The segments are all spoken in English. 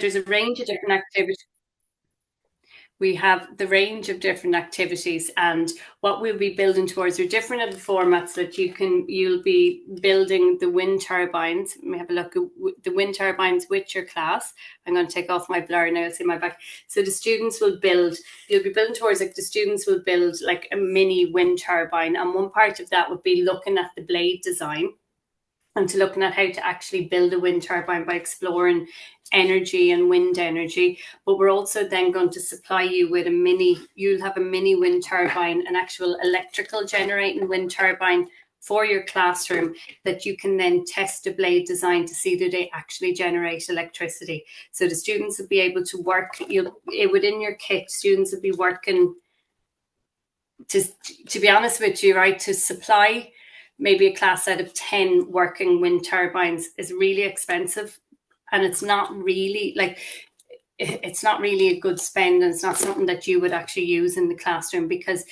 said, there's a range of different activities. We have the range of different activities, and what we'll be building towards are different of the formats that you'll be building the wind turbines. Let me have a look at the wind turbines with your class. I'm going to take off my blur now, you'll see my back. So the students will build, you'll be building towards, like, the students will build like a mini wind turbine, and one part of that would be looking at the blade design and to looking at how to actually build a wind turbine by exploring energy and wind energy. But we're also then going to supply you with you'll have a mini wind turbine, an actual electrical generating wind turbine for your classroom that you can then test a blade design to see that they actually generate electricity. So the students will be able to work, within your kit, students will be working to be honest with you, right, to supply maybe a class out of 10 working wind turbines is really expensive, and it's not really a good spend, and it's not something that you would actually use in the classroom, because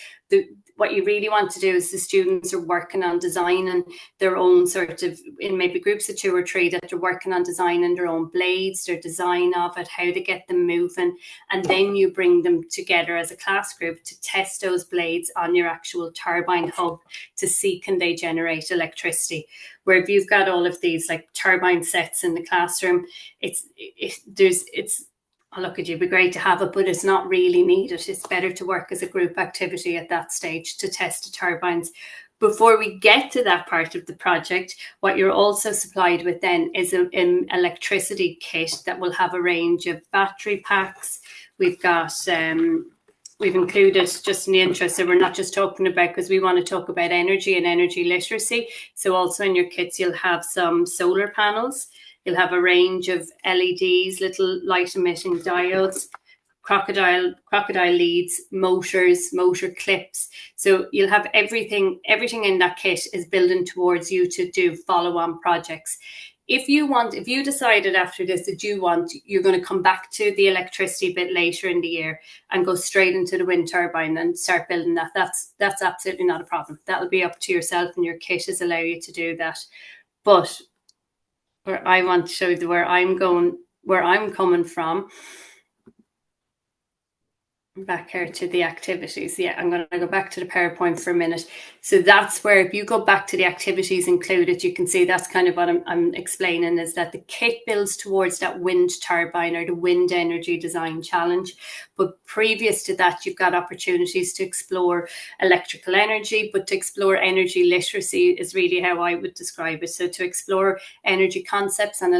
what you really want to do is the students are working on designing their own sort of, in maybe groups of 2 or 3, that they're working on designing their own blades, their design of it, how to get them moving, and then you bring them together as a class group to test those blades on your actual turbine hub to see can they generate electricity. Where if you've got all of these like turbine sets in the classroom, I'll look at you, it'd be great to have it, but it's not really needed. It's better to work as a group activity at that stage to test the turbines. Before we get to that part of the project, what you're also supplied with then is an electricity kit that will have a range of battery packs. We've got, we've included, just in the interest, so we're not just talking about, because we want to talk about energy and energy literacy. So also in your kits, you'll have some solar panels. You'll have a range of LEDs, little light emitting diodes, crocodile leads, motors, motor clips. So you'll have everything in that kit is building towards you to do follow-on projects. If you decided after this that you're going to come back to the electricity bit later in the year and go straight into the wind turbine and start building that, that's absolutely not a problem. That'll be up to yourself, and your kit is allow you to do that. But where I want to show you where I'm coming from. Back here to the activities. Yeah, I'm going to go back to the PowerPoint for a minute. So that's where, if you go back to the activities included, you can see that's kind of what I'm explaining, is that the kit builds towards that wind turbine or the wind energy design challenge. But previous to that, you've got opportunities to explore electrical energy, but to explore energy literacy is really how I would describe it. So to explore energy concepts and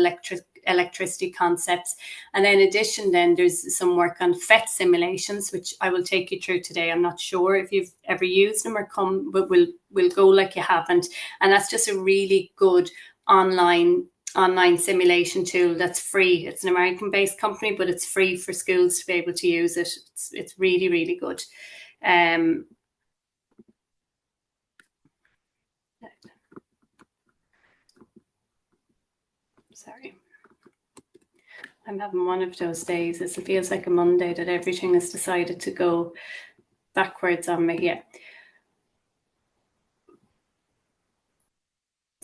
electricity concepps. And in addition, then there's some work on FET simulations, which I will take you through today. I'm not sure if you've ever used them or come, but we'll go like you haven't. And that's just a really good online simulation tool that's free. It's an American-based company, but it's free for schools to be able to use it. It's really, really good. Sorry. I'm having one of those days. It feels like a Monday that everything has decided to go backwards on me. Yeah.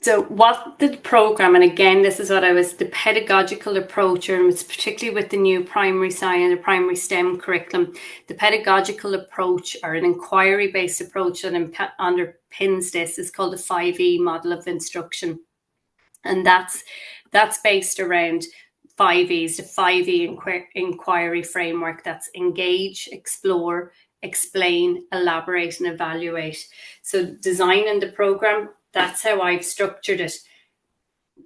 So what the program, and again, this is what the pedagogical approach, and it's particularly with the new primary science or primary STEM curriculum, the pedagogical approach, or an inquiry-based approach that underpins this, is called the 5E model of instruction. And that's based around 5Es, the 5E inquiry framework. That's engage, explore, explain, elaborate, and evaluate. So designing the program, that's how I've structured it.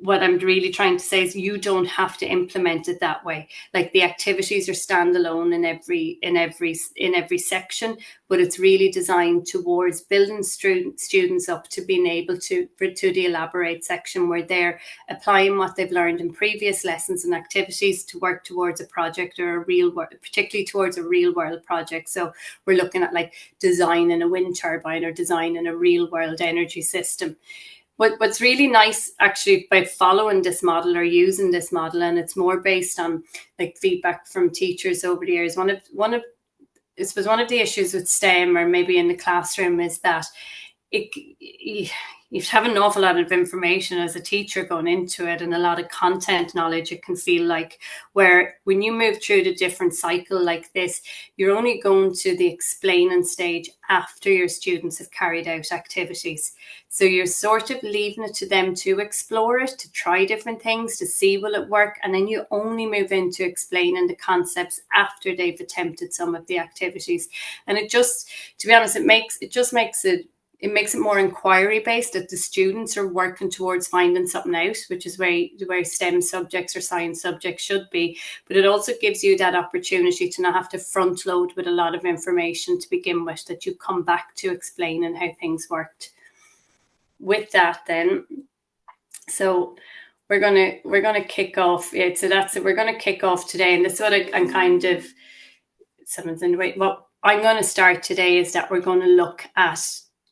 What I'm really trying to say is you don't have to implement it that way. Like, the activities are standalone in every section, but it's really designed towards building students up to being able to the elaborate section, where they're applying what they've learned in previous lessons and activities to work towards a project or a real world, particularly towards a real world project. So we're looking at like designing a wind turbine or designing a real world energy system. What's really nice, actually, by following this model or using this model, and it's more based on like feedback from teachers over the years. One of the issues with STEM, or maybe in the classroom, is that you have an awful lot of information as a teacher going into it, and a lot of content knowledge, it can feel like, where when you move through the different cycle like this, you're only going to the explaining stage after your students have carried out activities. So you're sort of leaving it to them to explore it, to try different things, to see will it work, and then you only move into explaining the concepts after they've attempted some of the activities. And it just, to be honest, it makes it more inquiry based, that the students are working towards finding something out, which is where STEM subjects or science subjects should be. But it also gives you that opportunity to not have to front load with a lot of information to begin with, that you come back to explaining how things worked. With that then, so we're gonna kick off. Yeah, so that's it. We're gonna kick off today, and this is what I'm kind of, someone's in the way. What I'm going to start today is that we're going to look at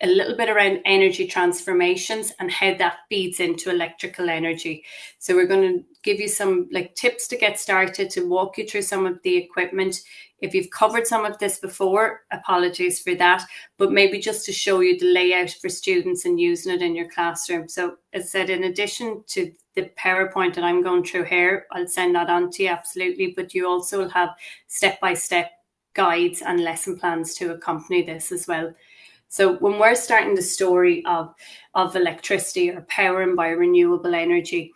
a little bit around energy transformations and how that feeds into electrical energy. So we're going to give you some tips to get started, to walk you through some of the equipment. If you've covered some of this before, apologies for that, but maybe just to show you the layout for students and using it in your classroom. So as I said, in addition to the PowerPoint that I'm going through here, I'll send that on to you, absolutely, but you also will have step-by-step guides and lesson plans to accompany this as well. So when we're starting the story of electricity or powering by renewable energy,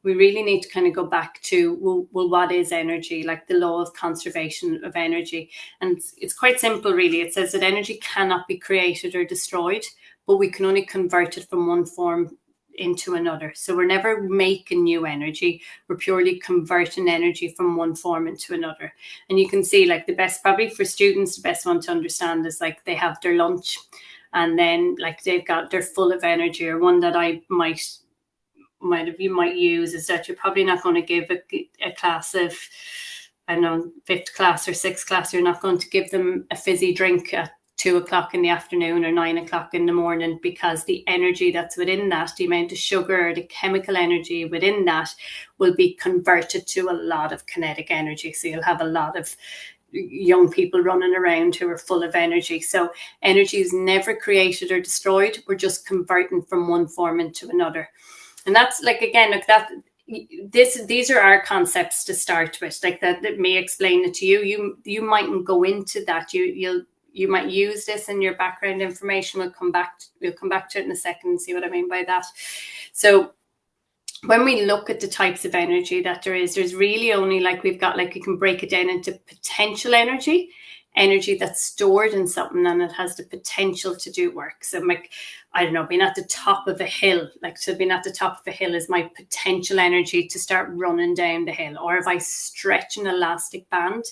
we really need to kind of go back to, well, what is energy? Like the law of conservation of energy. And it's quite simple, really. It says that energy cannot be created or destroyed, but we can only convert it from one form into another. So we're never making new energy. We're purely converting energy from one form into another. And you can see the best, probably for students, the best one to understand is they have their lunch, and then they're full of energy. Or one that I you might use is that you're probably not going to give a class of, I don't know, 5th class or 6th class, you're not going to give them a fizzy drink at 2 o'clock in the afternoon or 9 o'clock in the morning, because the energy that's within that, the amount of sugar, the chemical energy within that, will be converted to a lot of kinetic energy. So you'll have a lot of young people running around who are full of energy. So energy is never created or destroyed. We're just converting from one form into another. And that's these are our concepts to start with, that me explain it to you. You mightn't go into that. You might use this in your background information. We'll come back to it in a second and see what I mean by that. So when we look at the types of energy that there's really only, we've got, you can break it down into potential energy that's stored in something and it has the potential to do work. So I don't know, being at the top of a hill, being at the top of a hill is my potential energy to start running down the hill. Or if I stretch an elastic band,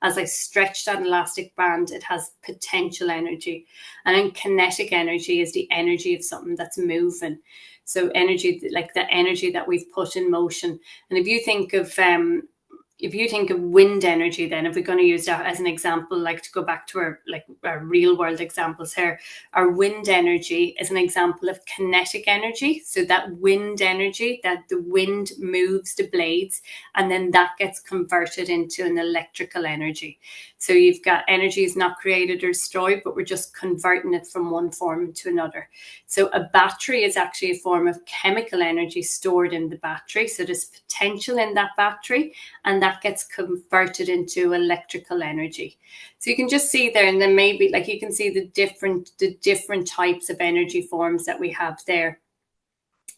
as I stretch that elastic band, it has potential energy. And then kinetic energy is the energy of something that's moving. So energy, the energy that we've put in motion. And if you think of wind energy, then if we're going to use that as an example, to go back to our real world examples here, our wind energy is an example of kinetic energy. So that wind energy, that the wind moves the blades, and then that gets converted into an electrical energy. So you've got energy is not created or destroyed, but we're just converting it from one form to another. So a battery is actually a form of chemical energy stored in the battery. So there's potential in that battery, and that gets converted into electrical energy. So you can just see there, and then maybe you can see the different types of energy forms that we have there.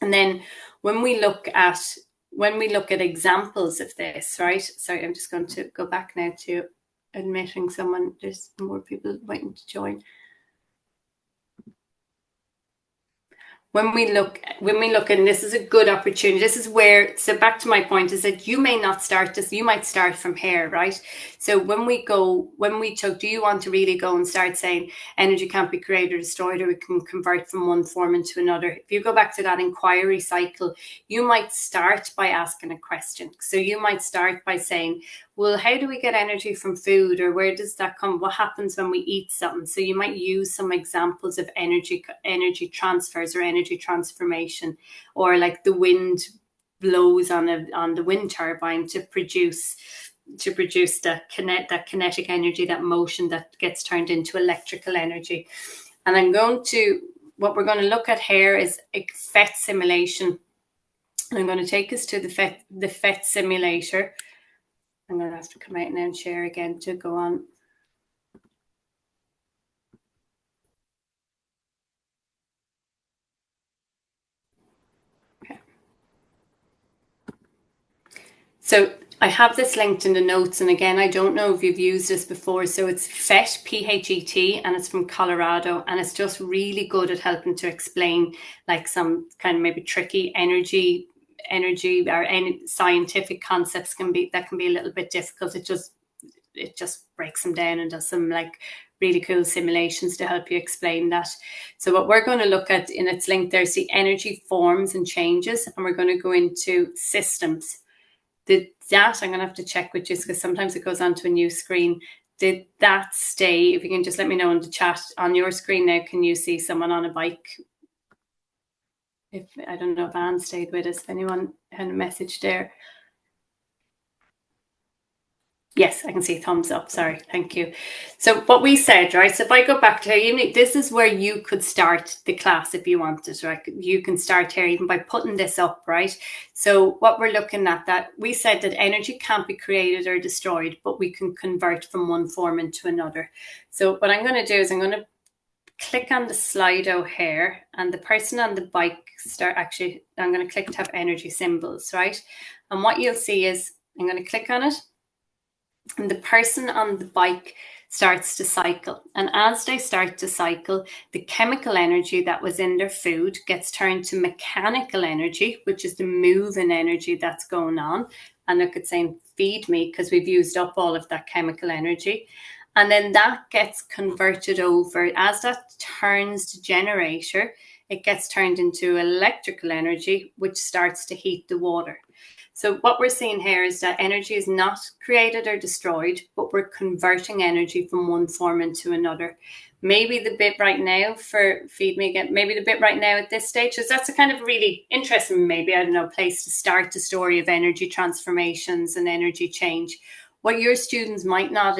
And then when we look at examples of this, right? Sorry, I'm just going to go back now to admitting someone. There's more people waiting to join. When we look, and this is a good opportunity, this is where, so back to my point, is that you may not start this, you might start from here, right? So when we talk, do you want to really go and start saying energy can't be created or destroyed, or we can convert from one form into another? If you go back to that inquiry cycle, you might start by asking a question. So you might start by saying, well, how do we get energy from food, or where does that come? What happens when we eat something? So you might use some examples of energy transfers or energy transformation, or the wind blows on the wind turbine to produce that kinetic energy, that motion that gets turned into electrical energy. And I'm going to what we're going to look at here is a FET simulation. And I'm going to take us to the FET simulator. I'm going to have to come out now and share again to go on. Okay. So I have this linked in the notes, and again, I don't know if you've used this before. So it's FET, P-H-E-T, and it's from Colorado, and it's just really good at helping to explain like some kind of maybe tricky energy or any scientific concepts can be a little bit difficult. It just breaks them down and does some like really cool simulations to help you explain that. So what we're going to look at, in its link, there's the energy forms and changes, and we're going to go into systems. Did that, I'm going to have to check with you because sometimes it goes onto a new screen. Did that stay? If you can just let me know in the chat on your screen now, can you see someone on a bike? If I don't know if Anne stayed with us, if anyone had a message there. Yes, I can see thumbs up. Sorry, thank you. So what we said, right? So if I go back to here, this is where you could start the class if you wanted, right? You can start here even by putting this up, right? So what we're looking at, that we said that energy can't be created or destroyed, but we can convert from one form into another. So what I'm going to do is I'm going to click on the Slido here, and the person on the bike I'm going to click to have energy symbols, right? And what you'll see is I'm going to click on it, and the person on the bike starts to cycle. And as they start to cycle, the chemical energy that was in their food gets turned to mechanical energy, which is the moving energy that's going on. And look, it's saying feed me because we've used up all of that chemical energy. And then that gets converted over, as that turns to generator, it gets turned into electrical energy, which starts to heat the water. So what we're seeing here is that energy is not created or destroyed, but we're converting energy from one form into another. Maybe the bit right now for feed me again, maybe the bit right now at this stage, because that's a kind of really interesting, maybe, I don't know, place to start the story of energy transformations and energy change. What your students may not,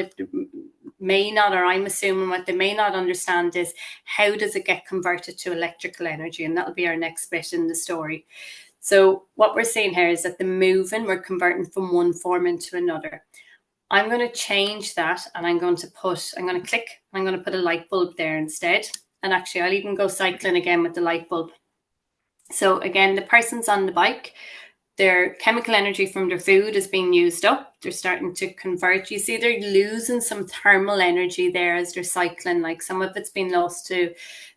or I'm assuming what they may not understand is how does it get converted to electrical energy? And that'll be our next bit in the story. So what we're seeing here is that we're converting from one form into another. I'm going to change that, and I'm going to put a light bulb there instead. And actually, I'll even go cycling again with the light bulb. So again, the person's on the bike. Their chemical energy from their food is being used up. They're starting to convert. You see, they're losing some thermal energy there as they're cycling. Like some of it's been lost to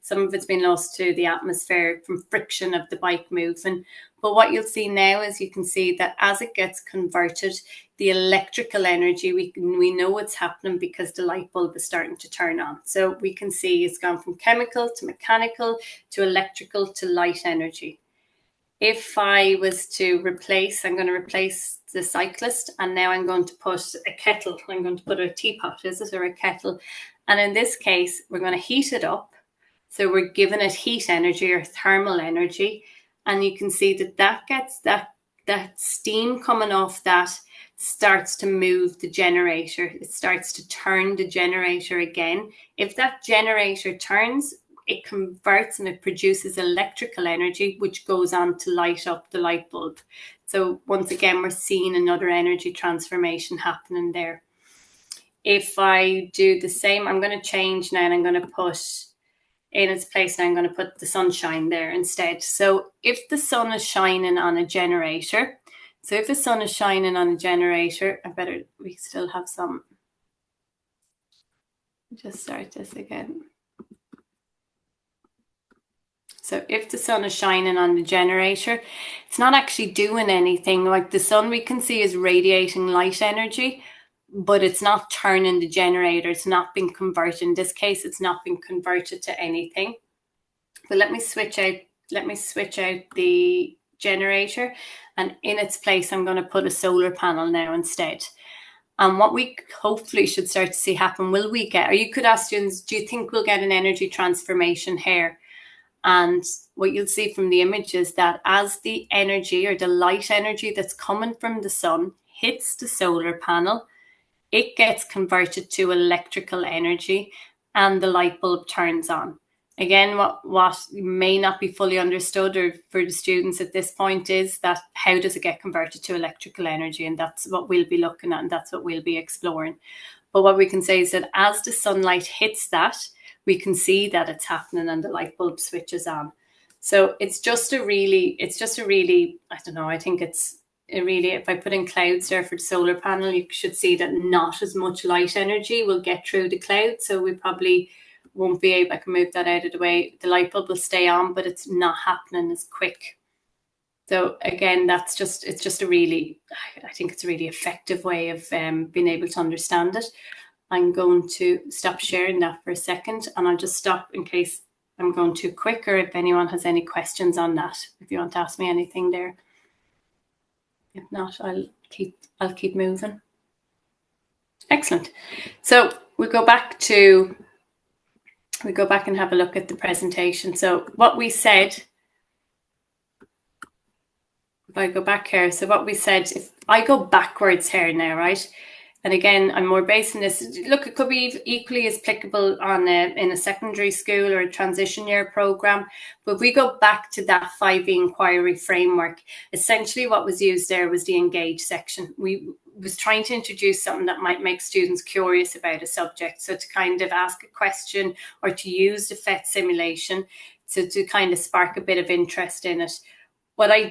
the atmosphere from friction of the bike moving. But what you'll see now is you can see that as it gets converted, the electrical energy, we know what's happening because the light bulb is starting to turn on. So we can see it's gone from chemical to mechanical to electrical to light energy. If I was to replace, I'm going to replace the cyclist, and now I'm going to put a kettle. I'm going to put a teapot, or a kettle. And in this case, we're going to heat it up. So we're giving it heat energy or thermal energy. And you can see that gets that steam coming off that starts to move the generator. It starts to turn the generator again. If that generator turns, it converts and it produces electrical energy, which goes on to light up the light bulb. So once again, we're seeing another energy transformation happening there. If I do the same, I'm going to change now, and I'm going to put in its place, and I'm going to put the sunshine there instead. So if the sun is shining on a generator, we still have some. Just start this again. So if the sun is shining on the generator, it's not actually doing anything. Like the sun, we can see, is radiating light energy, but it's not turning the generator. It's not being converted. In this case, it's not being converted to anything. But let me switch out the generator, and in its place, I'm going to put a solar panel now instead. And what we hopefully should start to see happen, or you could ask students, do you think we'll get an energy transformation here? And what you'll see from the image is that as the energy or the light energy that's coming from the sun hits the solar panel, it gets converted to electrical energy and the light bulb turns on. Again, what may not be fully understood or for the students at this point is that how does it get converted to electrical energy? And that's what we'll be looking at, and that's what we'll be exploring. But what we can say is that as the sunlight hits that, we can see that it's happening and the light bulb switches on. So it's just a really, I don't know, I think it's a really, if I put in clouds there for the solar panel, you should see that not as much light energy will get through the cloud. So we probably won't be able, I can move that out of the way. The light bulb will stay on, but it's not happening as quick. So again, it's just a really, I think it's a really effective way of being able to understand it. I'm going to stop sharing that for a second, and I'll just stop in case I'm going too quick, or if anyone has any questions on that, if you want to ask me anything there. If not, I'll keep moving. Excellent. So we go back and have a look at the presentation. So what we said, if I go back here, so what we said, if I go backwards here now, right? And again, I'm more based on this. Look, it could be equally as applicable on in a secondary school or a transition year program. But if we go back to that 5E inquiry framework, essentially what was used there was the engage section. We was trying to introduce something that might make students curious about a subject. So to kind of ask a question or to use the PhET simulation to kind of spark a bit of interest in it. What I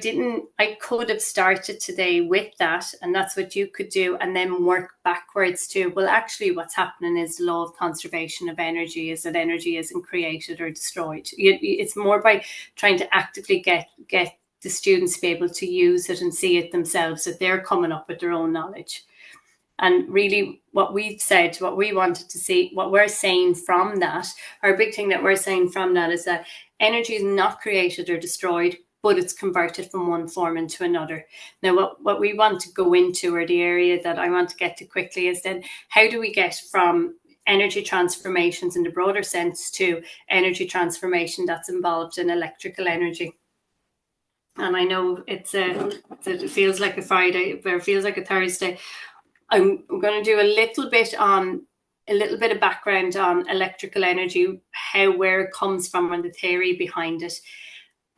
could have started today with that, and that's what you could do, and then work backwards to, well, actually what's happening is the law of conservation of energy is that energy isn't created or destroyed. It's more by trying to actively get the students to be able to use it and see it themselves, that they're coming up with their own knowledge. And really what we've said, what we wanted to see, what we're saying from that, our big thing that we're saying from that is that energy is not created or destroyed, but it's converted from one form into another. Now, what we want to go into, or the area that I want to get to quickly, is then how do we get from energy transformations in the broader sense to energy transformation that's involved in electrical energy. And I know it feels like a Friday, but it feels like a Thursday. I'm going to do a little bit of background on electrical energy, where it comes from and the theory behind it.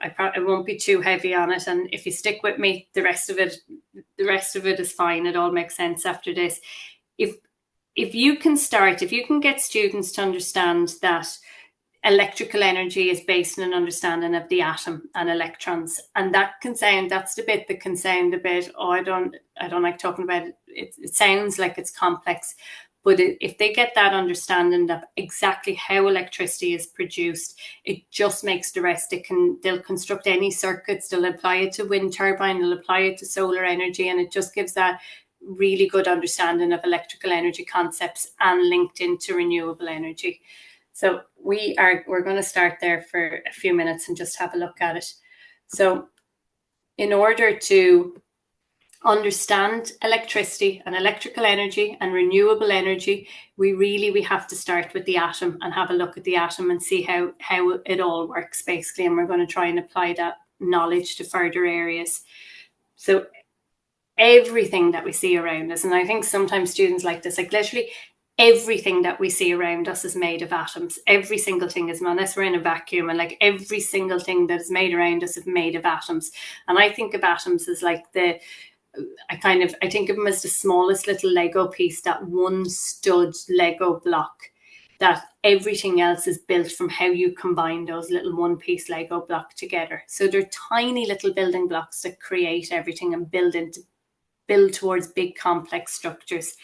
I won't be too heavy on it, and if you stick with me, the rest of it is fine. It all makes sense after this. If you can get students to understand that electrical energy is based on an understanding of the atom and electrons, and that's the bit that can sound a bit, I don't like talking about it. It sounds like it's complex. But if they get that understanding of exactly how electricity is produced, it just makes the rest. They'll construct any circuits, they'll apply it to wind turbine, they'll apply it to solar energy, and it just gives that really good understanding of electrical energy concepts and linked into renewable energy. So we're going to start there for a few minutes and just have a look at it. So in order to understand electricity and electrical energy and renewable energy, we have to start with the atom and have a look at the atom and see how it all works, basically. And we're going to try and apply that knowledge to further areas. So everything that we see around us, and I think sometimes students like this, like literally everything that we see around us is made of atoms. Every single thing is, unless we're in a vacuum, and like every single thing that is made around us is made of atoms. And I think of atoms as like I think of them as the smallest little Lego piece, that one stud Lego block, that everything else is built from how you combine those little one piece Lego block together. So they're tiny little building blocks that create everything and build towards big complex structures.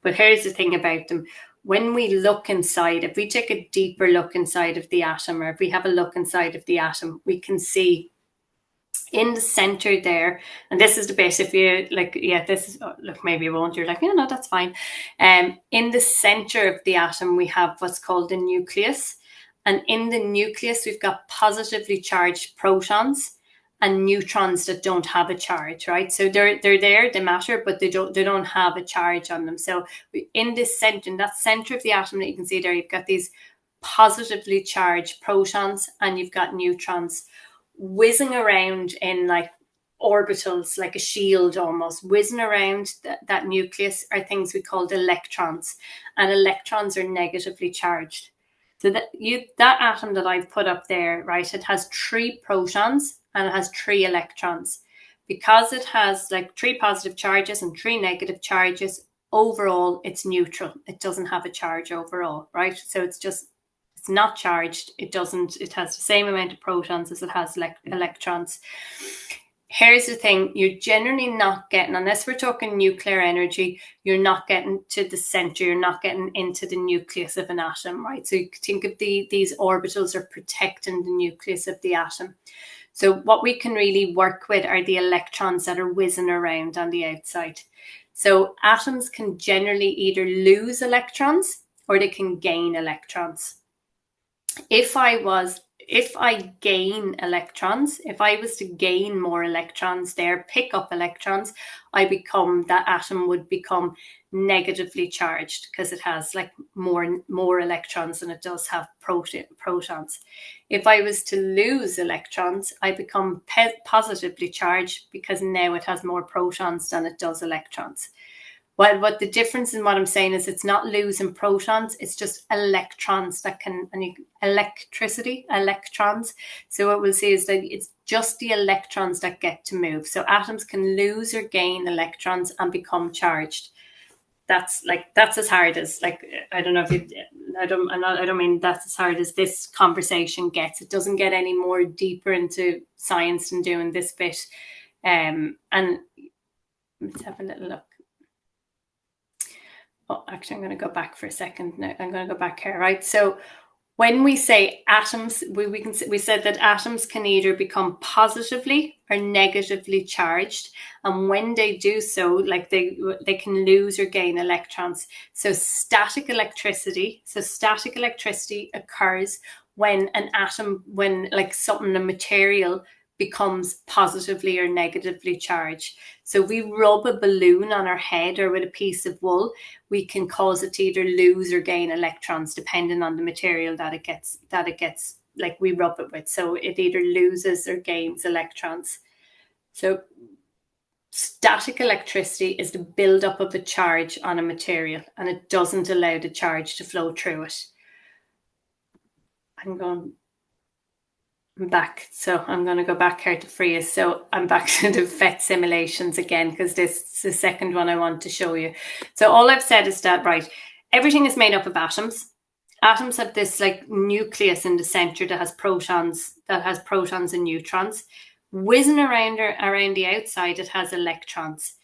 But here's the thing about them. When we look inside, if we take a deeper look inside of the atom, or if we have a look inside of the atom, we can see in the center there, and this is the bit, if you like, yeah, this is, look, maybe you won't, you're like, no, that's fine. In the center of the atom, we have what's called the nucleus. And in the nucleus, we've got positively charged protons and neutrons that don't have a charge, right? So they're there, they matter, but they don't have a charge on them. So in that center of the atom that you can see there, you've got these positively charged protons and you've got neutrons whizzing around in like orbitals, like a shield almost, whizzing around that nucleus, are things we called electrons. And electrons are negatively charged. So that atom that I've put up there, right, it has 3 protons and it has 3 electrons. Because it has like 3 positive charges and 3 negative charges, overall it's neutral. It doesn't have a charge overall, right? So it's not charged. It has the same amount of protons as it has electrons. Here's the thing, you're generally not getting, unless we're talking nuclear energy, you're not getting to the center, you're not getting into the nucleus of an atom, right? So you think of these orbitals are protecting the nucleus of the atom. So what we can really work with are the electrons that are whizzing around on the outside. So atoms can generally either lose electrons or they can gain electrons. If I gain electrons, if I was to gain more electrons there, pick up electrons, that atom would become negatively charged because it has like more electrons than it does have protons. If I was to lose electrons, I become positively charged because now it has more protons than it does electrons. Well, what the difference in what I'm saying is it's not losing protons, it's just electrons electrons. So what we'll see is that it's just the electrons that get to move. So atoms can lose or gain electrons and become charged. That's as hard as, like, I don't know if I don't mean that's as hard as this conversation gets. It doesn't get any more deeper into science than doing this bit. And let's have a little look. Oh, actually, I'm going to go back for a second. Now I'm going to go back here, right? So when we say atoms, we said that atoms can either become positively or negatively charged, and when they do so, like they can lose or gain electrons. So static electricity occurs when an atom, a material becomes positively or negatively charged. So if we rub a balloon on our head or with a piece of wool, we can cause it to either lose or gain electrons depending on the material that it gets like we rub it with. So it either loses or gains electrons. So static electricity is the buildup of a charge on a material, and it doesn't allow the charge to flow through it. I'm back. So I'm going to go back here to freeze. So I'm back to the FET simulations again, because this is the second one I want to show you. So all I've said is that, right, everything is made up of atoms. Atoms have this like nucleus in the center that has protons and neutrons. Whizzing around the outside, it has electrons.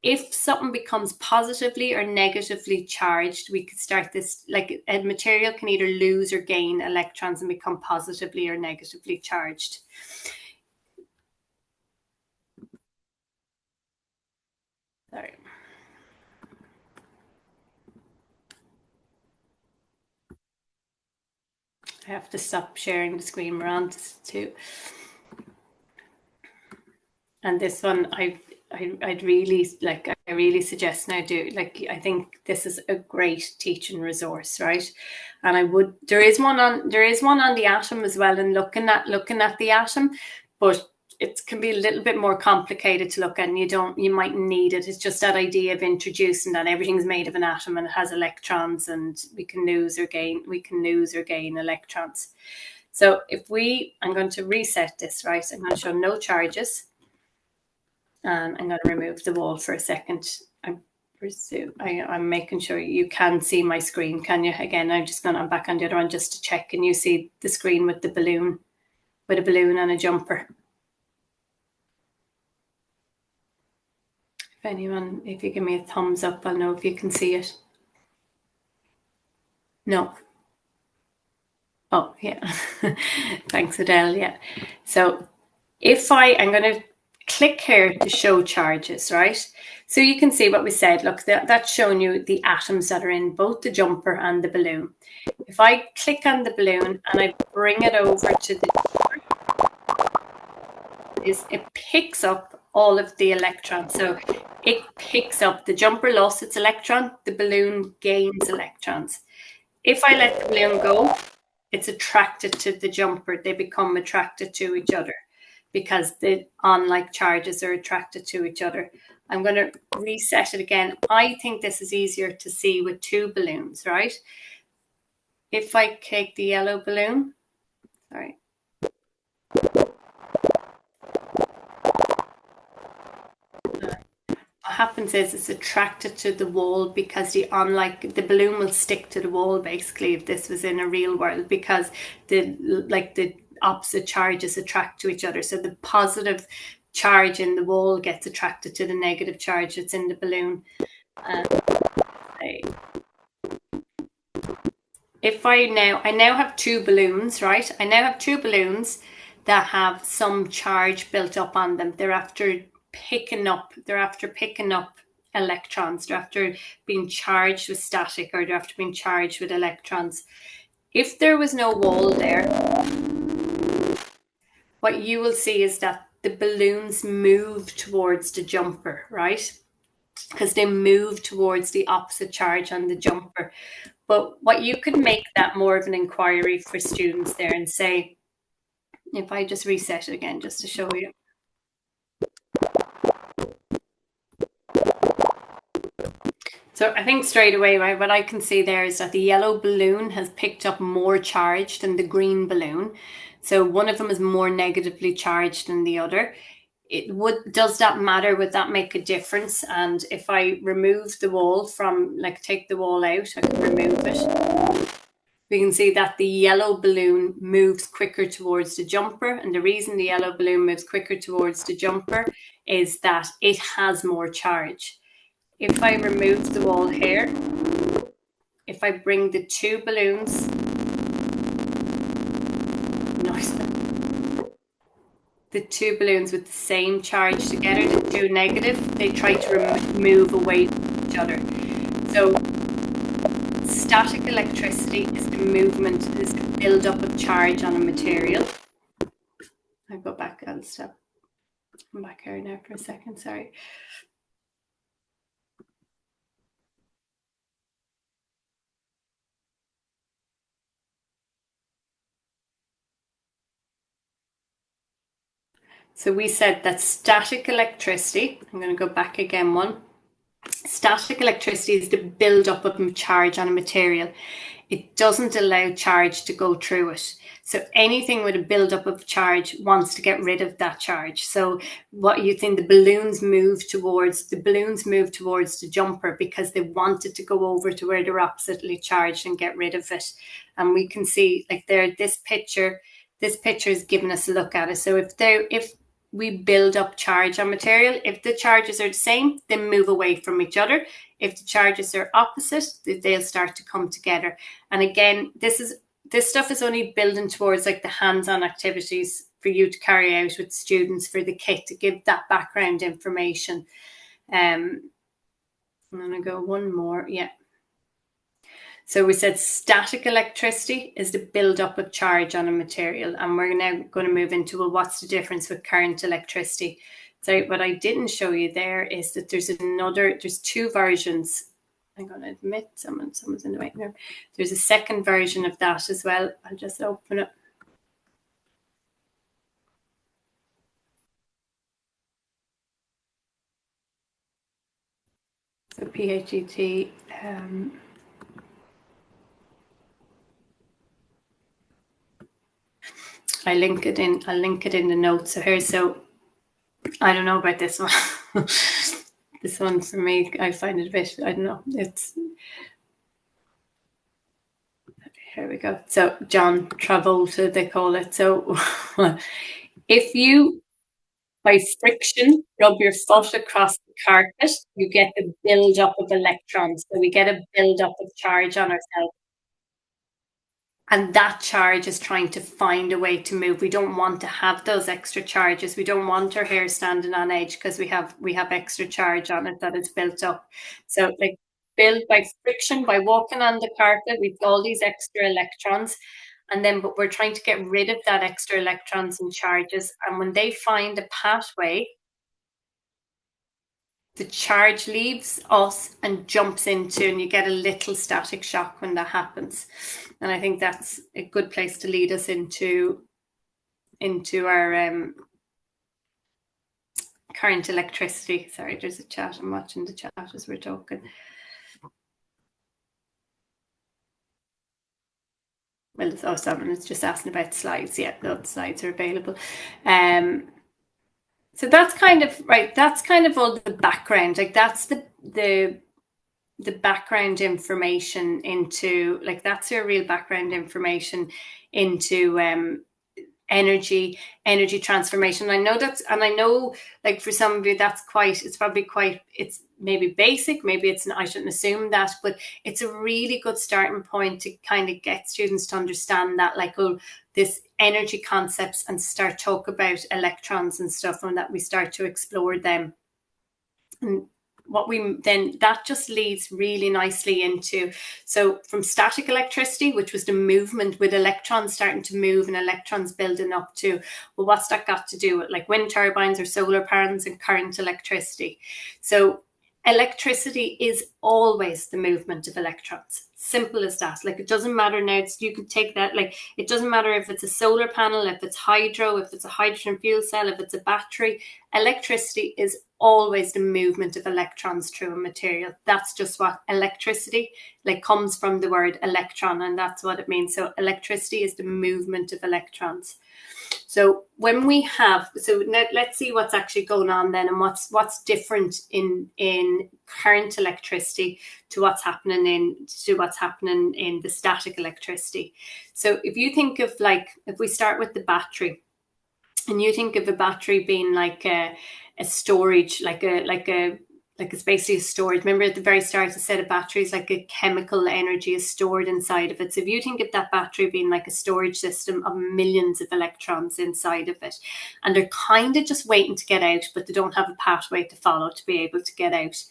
If something becomes positively or negatively charged, we could start this, like a material can either lose or gain electrons and become positively or negatively charged. Sorry. I have to stop sharing the screen around too. And this one, I'd really like. I really suggest now do, like, I think this is a great teaching resource, right? And there is one on the atom as well, and looking at the atom, but it can be a little bit more complicated to look at, and you might need it. It's just that idea of introducing that everything's made of an atom and it has electrons, and we can lose or gain electrons. So I'm going to reset this, right? I'm going to show no charges. I'm going to remove the wall for a second. I'm making sure you can see my screen. Can you? Again, I'm back on the other one just to check. Can you see the screen with the balloon, with a balloon and a jumper? If you give me a thumbs up, I'll know if you can see it. No. Oh, yeah. Thanks, Adele. Yeah. So I'm going to click here to show charges, right? So you can see what we said. Look, that's showing you the atoms that are in both the jumper and the balloon. If I click on the balloon and I bring it over to the jumper, it picks up all of the electrons. So it picks up, the jumper lost its electron, the balloon gains electrons. If I let the balloon go, it's attracted to the jumper. They become attracted to each other, because the unlike charges are attracted to each other. I'm going to reset it again. I think this is easier to see with two balloons, right? if I take the yellow balloon, sorry. What happens is it's attracted to the wall because the balloon will stick to the wall basically if this was in a real world, because the opposite charges attract to each other. So the positive charge in the wall gets attracted to the negative charge that's in the balloon. If I now have two balloons, right? I now have two balloons that have some charge built up on them. They're after picking up electrons. They're after being charged with static, or they're after being charged with electrons. If there was no wall there, what you will see is that the balloons move towards the jumper, right? Because they move towards the opposite charge on the jumper. But what you could make that more of an inquiry for students there and say, if I just reset it again, just to show you. So I think straight away, right, what I can see there is that the yellow balloon has picked up more charge than the green balloon. So one of them is more negatively charged than the other. Does that matter? Would that make a difference? And if I remove the wall from, like, take the wall out, I can remove it. We can see that the yellow balloon moves quicker towards the jumper. And the reason the yellow balloon moves quicker towards the jumper is that it has more charge. If I remove the wall here, if I bring the two balloons, the two balloons with the same charge together, the two negative, they try to move away from each other. So static electricity is the movement, is the build-up of charge on a material. I'll go back and stop. I'm back here now for a second, sorry. So we said that static electricity, I'm going to go back again one. Static electricity is the build-up of charge on a material. It doesn't allow charge to go through it. So anything with a build-up of charge wants to get rid of that charge. So what you think, the balloons move towards the jumper because they wanted to go over to where they're oppositely charged and get rid of it. And we can see, like there, this picture is giving us a look at it. So if we build up charge on material, if the charges are the same, they move away from each other. If the charges are opposite, they'll start to come together. And again, this stuff is only building towards like the hands-on activities for you to carry out with students for the kit, to give that background information. I'm going to go one more. Yeah. So we said static electricity is the build-up of charge on a material. And we're now going to move into, well, what's the difference with current electricity? So what I didn't show you there is that there's two versions. I'm going to admit someone's in the waiting room. There's a second version of that as well. I'll just open it. So PHET. I'll link it in the notes. So here, so I don't know about this one. This one for me, I find it a bit, I don't know. Here we go. So John Travolta, they call it. So if you, by friction, rub your foot across the carpet, you get the build-up of electrons. So we get a build-up of charge on ourselves. And that charge is trying to find a way to move. We don't want to have those extra charges. We don't want our hair standing on edge because we have extra charge on it that is built up. So like build by friction, by walking on the carpet, we've got all these extra electrons. And then, but we're trying to get rid of that extra electrons and charges. And when they find a pathway, the charge leaves us and jumps into, and you get a little static shock when that happens. And I think that's a good place to lead us into our current electricity. Sorry, there's a chat. I'm watching the chat as we're talking. well, someone is just asking about slides. Yeah, the slides are available. So that's kind of right. That's kind of all the background. Like that's the background information into, like, that's your real background information into energy transformation. I know that's, and I know, like, for some of you that's quite, it's probably quite, it's maybe basic, maybe it's, I shouldn't assume that, but it's a really good starting point to kind of get students to understand that, like, oh, this energy concepts, and start talk about electrons and stuff, and that we start to explore them. And what we then, that just leads really nicely into, so from static electricity, which was the movement with electrons starting to move and electrons building up to, well, what's that got to do with, like, wind turbines or solar panels and current electricity? So electricity is always the movement of electrons. Simple as that. Like, it doesn't matter now. You can take that, like, it doesn't matter if it's a solar panel, if it's hydro, if it's a hydrogen fuel cell, if it's a battery. Electricity is always the movement of electrons through a material. That's just what electricity, like, comes from the word electron, and that's what it means. So electricity is the movement of electrons. So when we have, so let's see what's actually going on then, and what's different in current electricity to what's happening in the static electricity. So if you think of, like, if we start with the battery, and you think of a battery being like a storage, like it's basically a storage. Remember at the very start, I said a battery is like a chemical energy is stored inside of it. So if you think of that battery being like a storage system of millions of electrons inside of it, and they're kind of just waiting to get out, but they don't have a pathway to follow to be able to get out.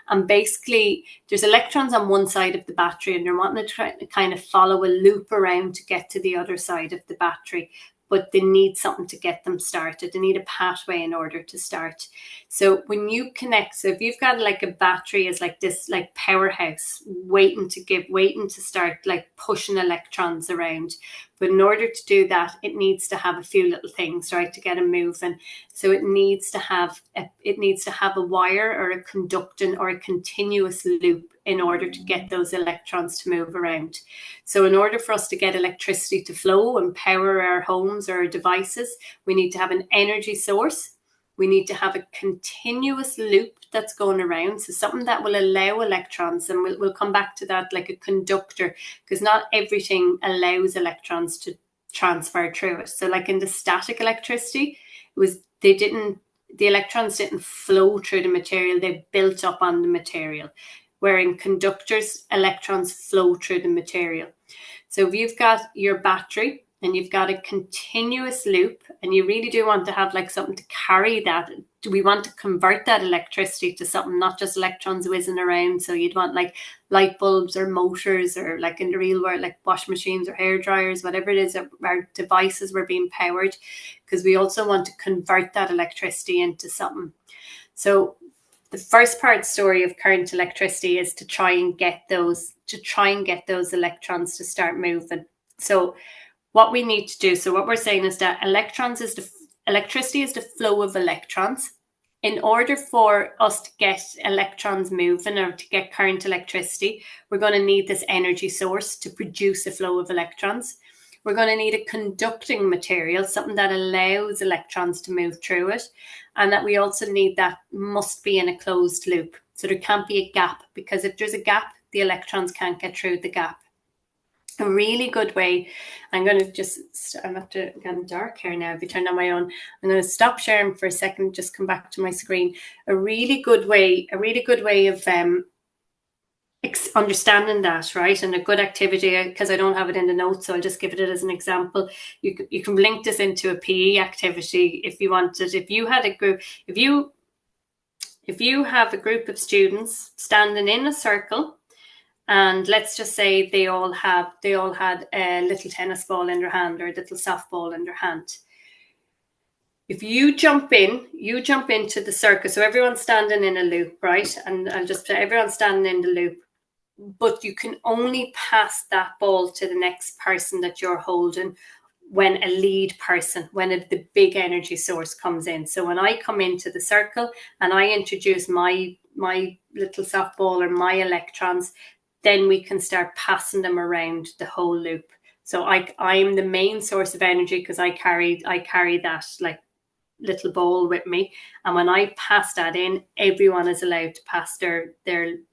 And basically, there's electrons on one side of the battery, and they're wanting to try to kind of follow a loop around to get to the other side of the battery. But they need something to get them started. They need a pathway in order to start. So when you connect, so if you've got like a battery is like this, like, powerhouse waiting to start, like, pushing electrons around. But in order to do that, it needs to have a few little things, right, to get them moving. So it needs to have a wire or a conducting or a continuous loop in order to get those electrons to move around. So in order for us to get electricity to flow and power our homes or our devices, we need to have an energy source. We need to have a continuous loop that's going around. So something that will allow electrons, and we'll come back to that, like a conductor, because not everything allows electrons to transfer through it. So like in the static electricity, the electrons didn't flow through the material, they built up on the material. Where in conductors, electrons flow through the material. So if you've got your battery and you've got a continuous loop, and you really do want to have, like, something to carry that, do we want to convert that electricity to something, not just electrons whizzing around? So you'd want, like, light bulbs or motors, or, like, in the real world, like washing machines or hair dryers, whatever it is, our devices were being powered, because we also want to convert that electricity into something. So the first part story of current electricity is to try and get those electrons to start moving. So what we need to do, so what we're saying is that electricity is the flow of electrons. In order for us to get electrons moving, or to get current electricity, we're going to need this energy source to produce a flow of electrons. We're going to need a conducting material, something that allows electrons to move through it. And that we also need, that must be in a closed loop. So there can't be a gap, because if there's a gap, the electrons can't get through the gap. A really good way, I'm going to just, I'm have to get dark here now. If you turn on my own, I'm going to stop sharing for a second, just come back to my screen. A really good way of understanding that, right? And a good activity, because I don't have it in the notes, so I'll just give it as an example. You can link this into a PE activity if you wanted. If you had a group, if you have a group of students standing in a circle, and let's just say they all had a little tennis ball in their hand, or a little softball in their hand. If you jump into the circle, so everyone's standing in a loop, right? And I'll just say everyone's standing in the loop, but you can only pass that ball to the next person that you're holding when a lead person, when the big energy source comes in. So when I come into the circle and I introduce my little softball or my electrons, then we can start passing them around the whole loop. So I'm the main source of energy because I carry that like little ball with me, and when I pass that in, everyone is allowed to pass their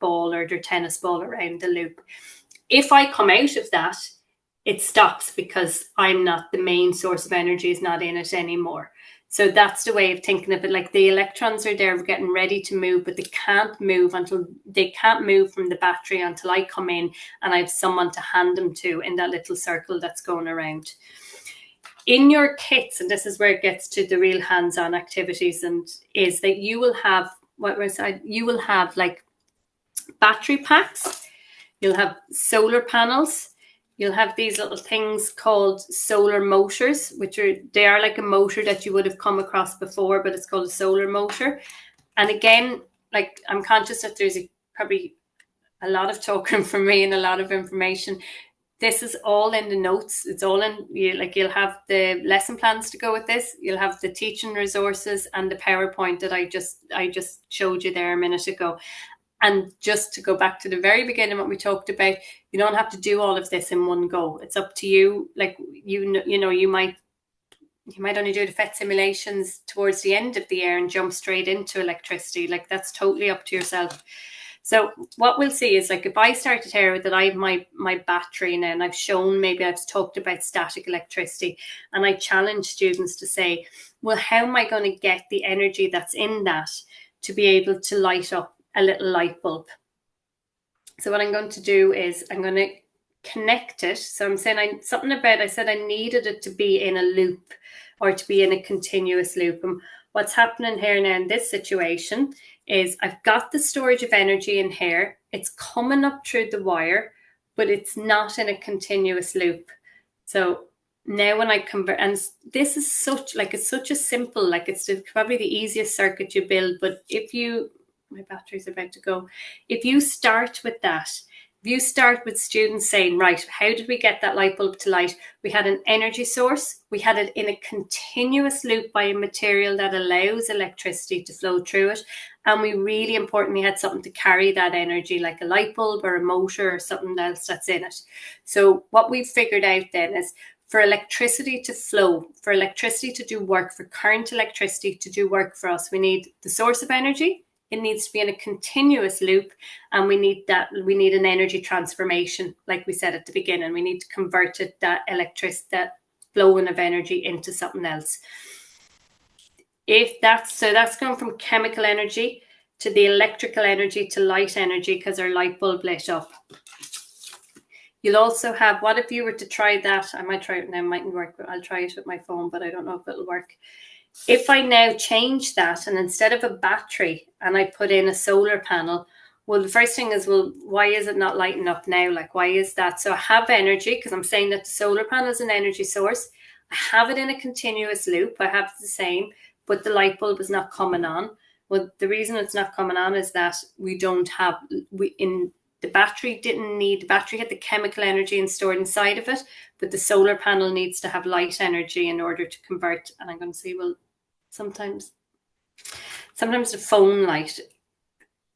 ball or their tennis ball around the loop. If I come out of that, it stops because I'm not the main source of energy, is not in it anymore. So that's the way of thinking of it. Like the electrons are there getting ready to move, but they can't move from the battery until I come in and I have someone to hand them to in that little circle that's going around. In your kits, and this is where it gets to the real hands-on activities, and is that you will have like battery packs, you'll have solar panels, you'll have these little things called solar motors, they are like a motor that you would have come across before, but it's called a solar motor. And again, like, I'm conscious that there's probably a lot of talking from me and a lot of information. This is all in the notes. It's all in, you'll have the lesson plans to go with this. You'll have the teaching resources and the PowerPoint that I just showed you there a minute ago. And just to go back to the very beginning, what we talked about, you don't have to do all of this in one go. It's up to you. Like, you might only do the FET simulations towards the end of the year and jump straight into electricity. Like, that's totally up to yourself. So what we'll see is, like, if I started here that I have my battery now, and I've talked about static electricity, and I challenge students to say, well, how am I going to get the energy that's in that to be able to light up a little light bulb? So what I'm going to do is I'm going to connect it. So I'm saying I said I needed it to be in a loop, or to be in a continuous loop. And what's happening here now in this situation is I've got the storage of energy in here. It's coming up through the wire, but it's not in a continuous loop. So now when I convert, and this is such a simple, like, it's probably the easiest circuit you build. But my battery's about to go. If you start with that, if you start with students saying, right, how did we get that light bulb to light? We had an energy source. We had it in a continuous loop by a material that allows electricity to flow through it. And we really importantly had something to carry that energy, like a light bulb or a motor or something else that's in it. So what we've figured out then is, for electricity to flow, for electricity to do work, for current electricity to do work for us, we need the source of energy. It needs to be in a continuous loop, and we need an energy transformation, like we said at the beginning. We need to convert that flowing of energy into something else. That's going from chemical energy to the electrical energy to light energy, because our light bulb lit up. You'll also have, what if you were to try that? I might try it now, it mightn't work, but I'll try it with my phone, but I don't know if it'll work. If I now change that, and instead of a battery, and I put in a solar panel, well, the first thing is, well, why is it not lighting up now? Like, why is that? So I have energy, because I'm saying that the solar panel is an energy source. I have it in a continuous loop. I have the same, but the light bulb is not coming on. Well, the reason it's not coming on is that the battery had the chemical energy stored inside of it, but the solar panel needs to have light energy in order to convert. And I'm going to see, well, sometimes the phone light,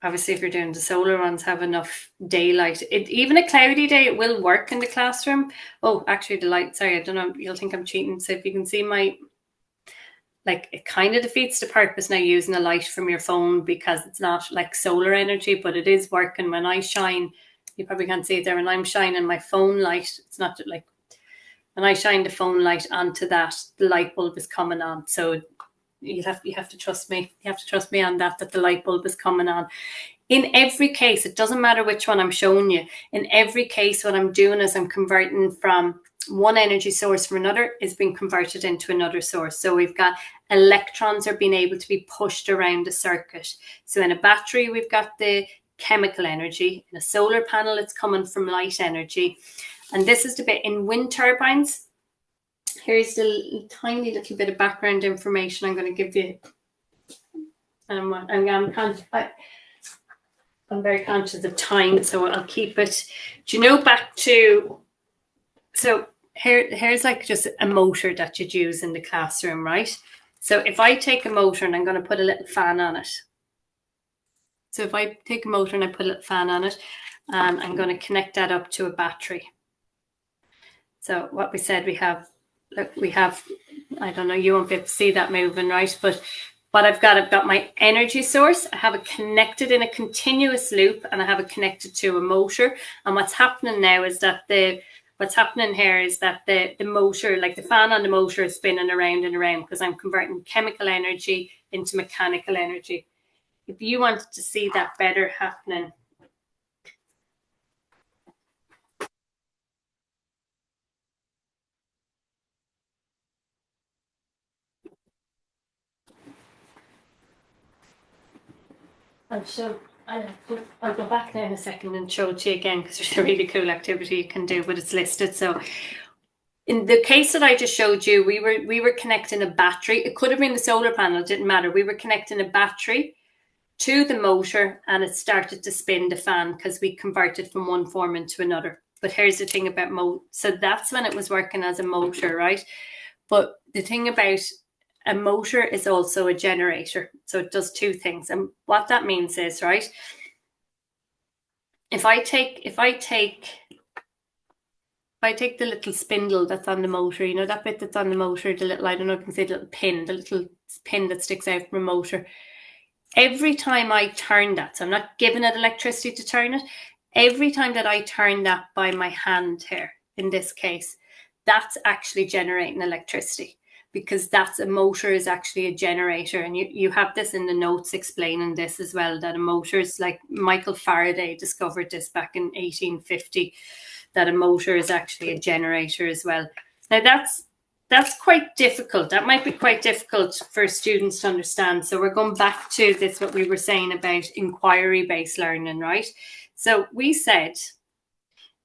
obviously if you're doing the solar ones, have enough daylight. Even a cloudy day, it will work in the classroom. Oh, actually the light, sorry, I don't know, you'll think I'm cheating. So if you can see it kind of defeats the purpose now using a light from your phone, because it's not like solar energy, but it is working. When I shine, you probably can't see it there, when I'm shining my phone light, it's not like, when I shine the phone light onto that, the light bulb is coming on. So you have to trust me. You have to trust me on that the light bulb is coming on. In every case, it doesn't matter which one I'm showing you. In every case, what I'm doing is I'm converting from one energy source from another, is being converted into another source. So we've got electrons are being able to be pushed around the circuit. So in a battery, we've got the chemical energy. In a solar panel, it's coming from light energy. And this is the bit in wind turbines. Here's the tiny little bit of background information I'm going to give you. I'm very conscious of time, so I'll keep it. Do you know, back to, so here's like just a motor that you'd use in the classroom, right? So if I take a motor and I'm going to put a little fan on it. So if I take a motor and I put a little fan on it, I'm going to connect that up to a battery. So what we said, we have, I don't know, you won't be able to see that moving, right? But what I've got my energy source. I have it connected in a continuous loop, and I have it connected to a motor. And what's happening now is that the motor, like the fan on the motor, is spinning around and around because I'm converting chemical energy into mechanical energy. If you wanted to see that better happening, I'll go back there in a second and show it to you again, because there's a really cool activity you can do, but it's listed. So in the case that I just showed you, we were connecting a battery. It could have been the solar panel, it didn't matter. We were connecting a battery to the motor, and it started to spin the fan because we converted from one form into another. But here's the thing about so that's when it was working as a motor, right? But the thing about a motor is also a generator. So it does two things. And what that means is, right, if I take the little spindle that's on the motor, you know, that bit that's on the motor, the little, I don't know if you can see the little pin that sticks out from a motor. Every time I turn that, so I'm not giving it electricity to turn it, every time that I turn that by my hand here, in this case, that's actually generating electricity, because that's a motor is actually a generator. And you have this in the notes explaining this as well, that a motor is, like Michael Faraday discovered this back in 1850, that a motor is actually a generator as well. Now that's quite difficult. That might be quite difficult for students to understand. So we're going back to this, what we were saying about inquiry-based learning, right? So we said,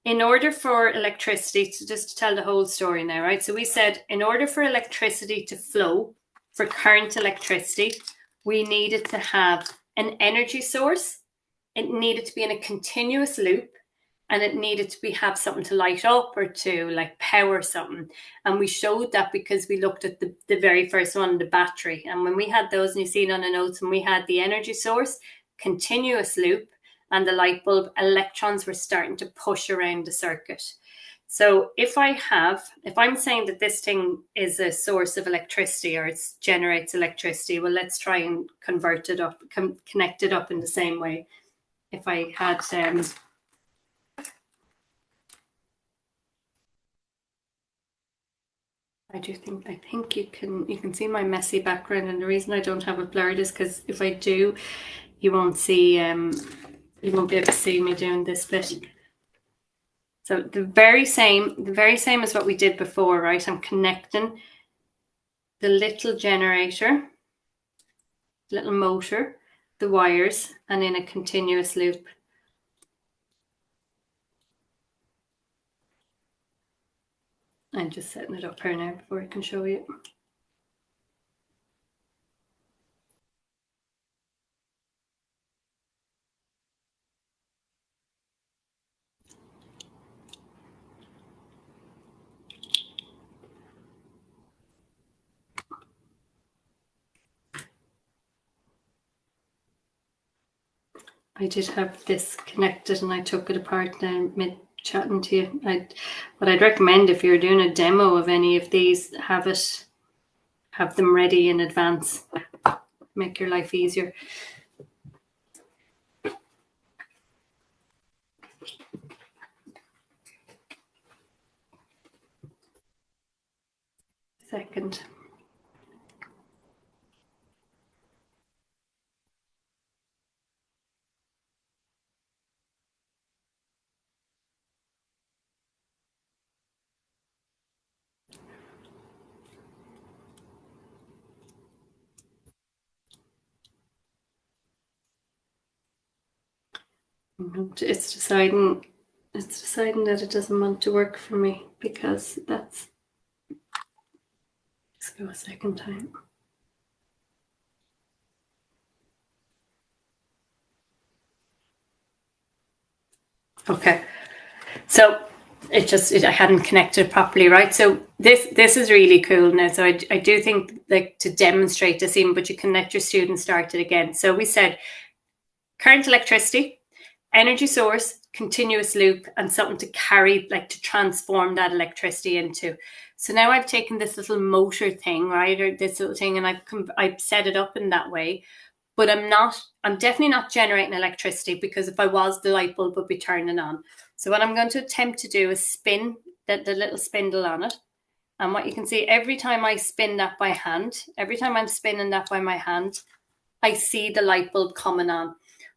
in order for electricity, just to tell the whole story now, right? So we said, in order for electricity to flow, for current electricity, we needed to have an energy source. It needed to be in a continuous loop, and it needed to have something to light up or to like power something. And we showed that because we looked at the very first one, the battery. And when we had those, and you see it on the notes, when we had the energy source, continuous loop, and the light bulb, electrons were starting to push around the circuit. So if I'm saying that this thing is a source of electricity, or it generates electricity, well, let's try and convert it up, connect it up in the same way. If I had, I think you can see my messy background, and the reason I don't have it blurred is because if I do, you won't see, you won't be able to see me doing this bit. So the very same as what we did before, right? I'm connecting the little generator, little motor, the wires, and in a continuous loop. I'm just setting it up here now before I can show you. I did have this connected, and I took it apart now mid chatting to you. What I'd recommend, if you're doing a demo of any of these, have them ready in advance. Make your life easier. Second. It's deciding that it doesn't want to work for me, because that's, let's go a second time. Okay, so I hadn't connected properly, right? So this is really cool now. So I do think, like, to demonstrate this even, but you can let your students start it again. So we said current electricity, energy source, continuous loop, and something to carry, like to transform that electricity into. So now I've taken this little motor thing, right, or this little thing, and I've set it up in that way. But I'm definitely not generating electricity, because if I was, the light bulb would be turning on. So what I'm going to attempt to do is spin the little spindle on it. And what you can see, every time I spin that by hand, every time I'm spinning that by my hand, I see the light bulb coming on.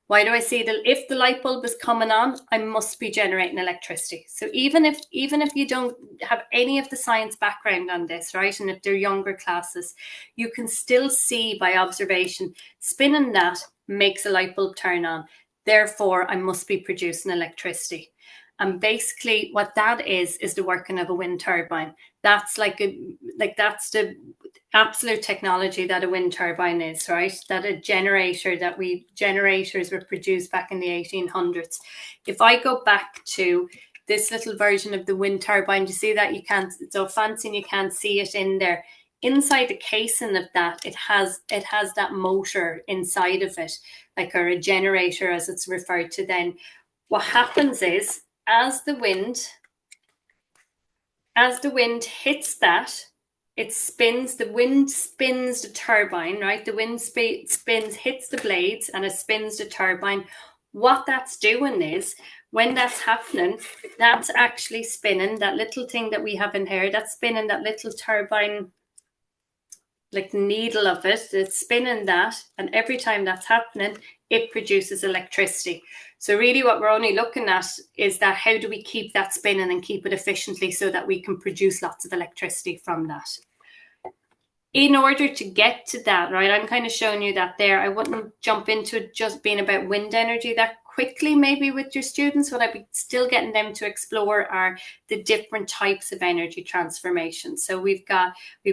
Why do I see if the light bulb is coming on, I must be generating electricity. So even if you don't have any of the science background on this, right, and if they're younger classes, you can still see by observation, spinning that makes a light bulb turn on. Therefore, I must be producing electricity. And basically what that is the working of a wind turbine. That's that's the absolute technology that a wind turbine is, right? That a generator generators were produced back in the 1800s. If I go back to this little version of the wind turbine, you see that you can't, it's so fancy and you can't see it in there. Inside the casing of that, it has that motor inside of it, like, or a generator as it's referred to then. What happens is, as the wind hits that, it spins, the wind spins the turbine, right? The wind spins, hits the blades, and it spins the turbine. What that's doing is, when that's happening, that's actually spinning that little thing that we have in here, that's spinning that little turbine, like the needle of it, it's spinning that, and every time that's happening, it produces electricity. So really what we're only looking at is that, how do we keep that spinning and keep it efficiently so that we can produce lots of electricity from that? In order to get to that, right, I'm kind of showing you that there. I wouldn't jump into it just being about wind energy that quickly, maybe with your students. What I'd be still getting them to explore are the different types of energy transformation. So we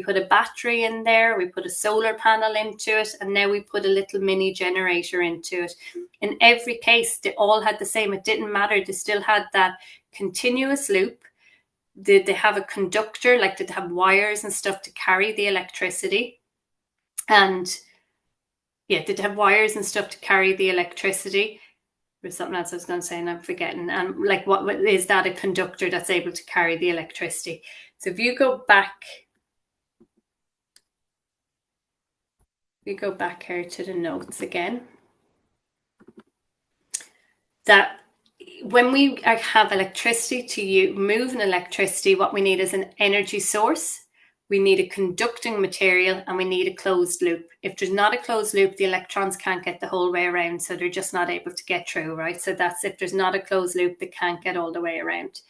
put a battery in there, we put a solar panel into it, and now we put a little mini generator into it. In every case, they all had the same. It didn't matter. They still had that continuous loop. Did they have a conductor, like did they have wires and stuff to carry the electricity? And yeah, did they have wires and stuff to carry the electricity? There's something else I was going to say and I'm forgetting. And like, what is that, a conductor that's able to carry the electricity? So if you go back here to the notes again, that when we have electricity to move an electricity, what we need is an energy source, we need a conducting material, and we need a closed loop. If there's not a closed loop, the electrons can't get the whole way around, so they're just not able to get through, right? So that's, if there's not a closed loop, they can't get all the way around.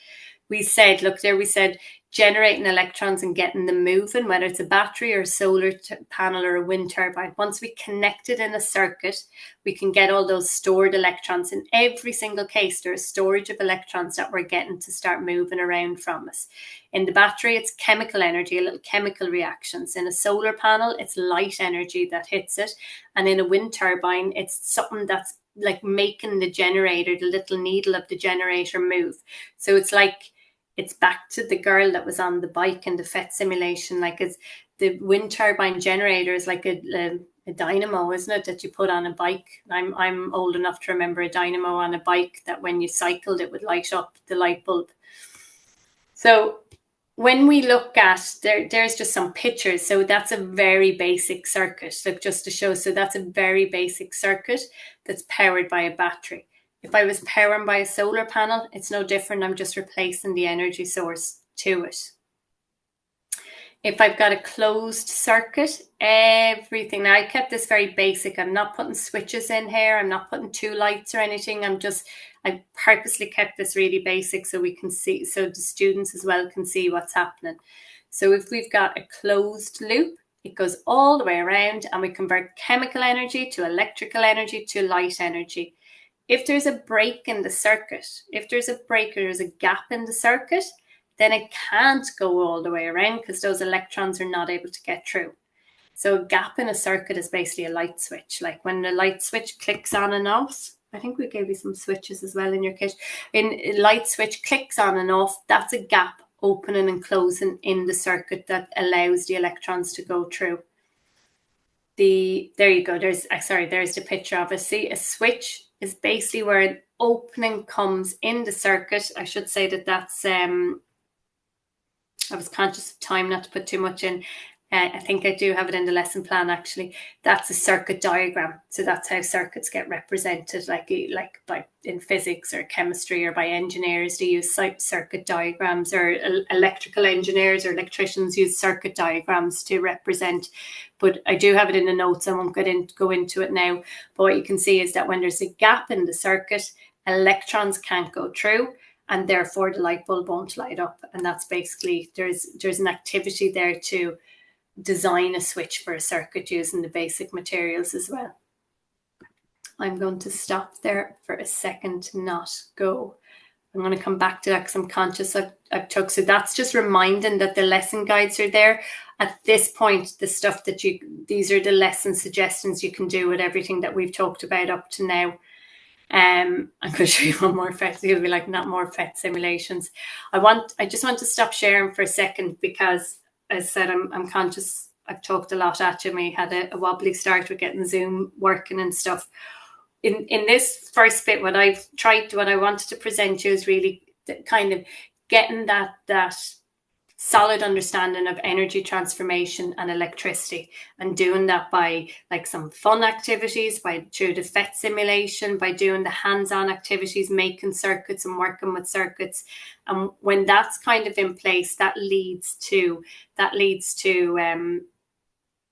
We said generating electrons and getting them moving, whether it's a battery or a solar panel or a wind turbine. Once we connect it in a circuit, we can get all those stored electrons. In every single case, there's storage of electrons that we're getting to start moving around from us. In the battery, it's chemical energy, little chemical reactions. In a solar panel, it's light energy that hits it. And in a wind turbine, it's something that's like making the generator, the little needle of the generator, move. So it's back to the girl that was on the bike in the FET simulation. Like, it's the wind turbine generator is like a dynamo, isn't it, that you put on a bike? I'm old enough to remember a dynamo on a bike that when you cycled, it would light up the light bulb. So when we look at, there's just some pictures. So that's a very basic circuit. So just to show, so that's a very basic circuit that's powered by a battery. If I was powering by a solar panel, it's no different. I'm just replacing the energy source to it. If I've got a closed circuit, everything, now I kept this very basic. I'm not putting switches in here. I'm not putting two lights or anything. I purposely kept this really basic so we can see, so the students as well can see what's happening. So if we've got a closed loop, it goes all the way around and we convert chemical energy to electrical energy to light energy. If there's a break in the circuit, if there's a break or there's a gap in the circuit, then it can't go all the way around because those electrons are not able to get through. So a gap in a circuit is basically a light switch. Like when the light switch clicks on and off, I think we gave you some switches as well in your kit. In a light switch clicks on and off, that's a gap opening and closing in the circuit that allows the electrons to go through. There you go. There's the picture of it. See, a switch is basically where opening comes in the circuit. I should say that that's, I was conscious of time not to put too much in. I think I do have it in the lesson plan, actually. That's a circuit diagram. So that's how circuits get represented, like by in physics or chemistry or by engineers. They use circuit diagrams, or electrical engineers or electricians use circuit diagrams to represent. But I do have it in the notes. I won't go into it now. But what you can see is that when there's a gap in the circuit, electrons can't go through, and therefore the light bulb won't light up. And that's basically, there's an activity there to design a switch for a circuit using the basic materials as well. I'm going to stop there for a second to not go. I'm going to come back to that because I'm conscious I've took. So that's just reminding that the lesson guides are there. At this point, the stuff that these are the lesson suggestions you can do with everything that we've talked about up to now. I'm going to show you one more FET. You'll be like, not more FET simulations. I just want to stop sharing for a second because, as I said, I'm conscious I've talked a lot at you. We had a wobbly start with getting Zoom working and stuff. In this first bit, what I wanted to present you is really kind of getting that solid understanding of energy transformation and electricity, and doing that by like some fun activities, through the FET simulation, by doing the hands-on activities, making circuits and working with circuits. And when that's kind of in place, that leads to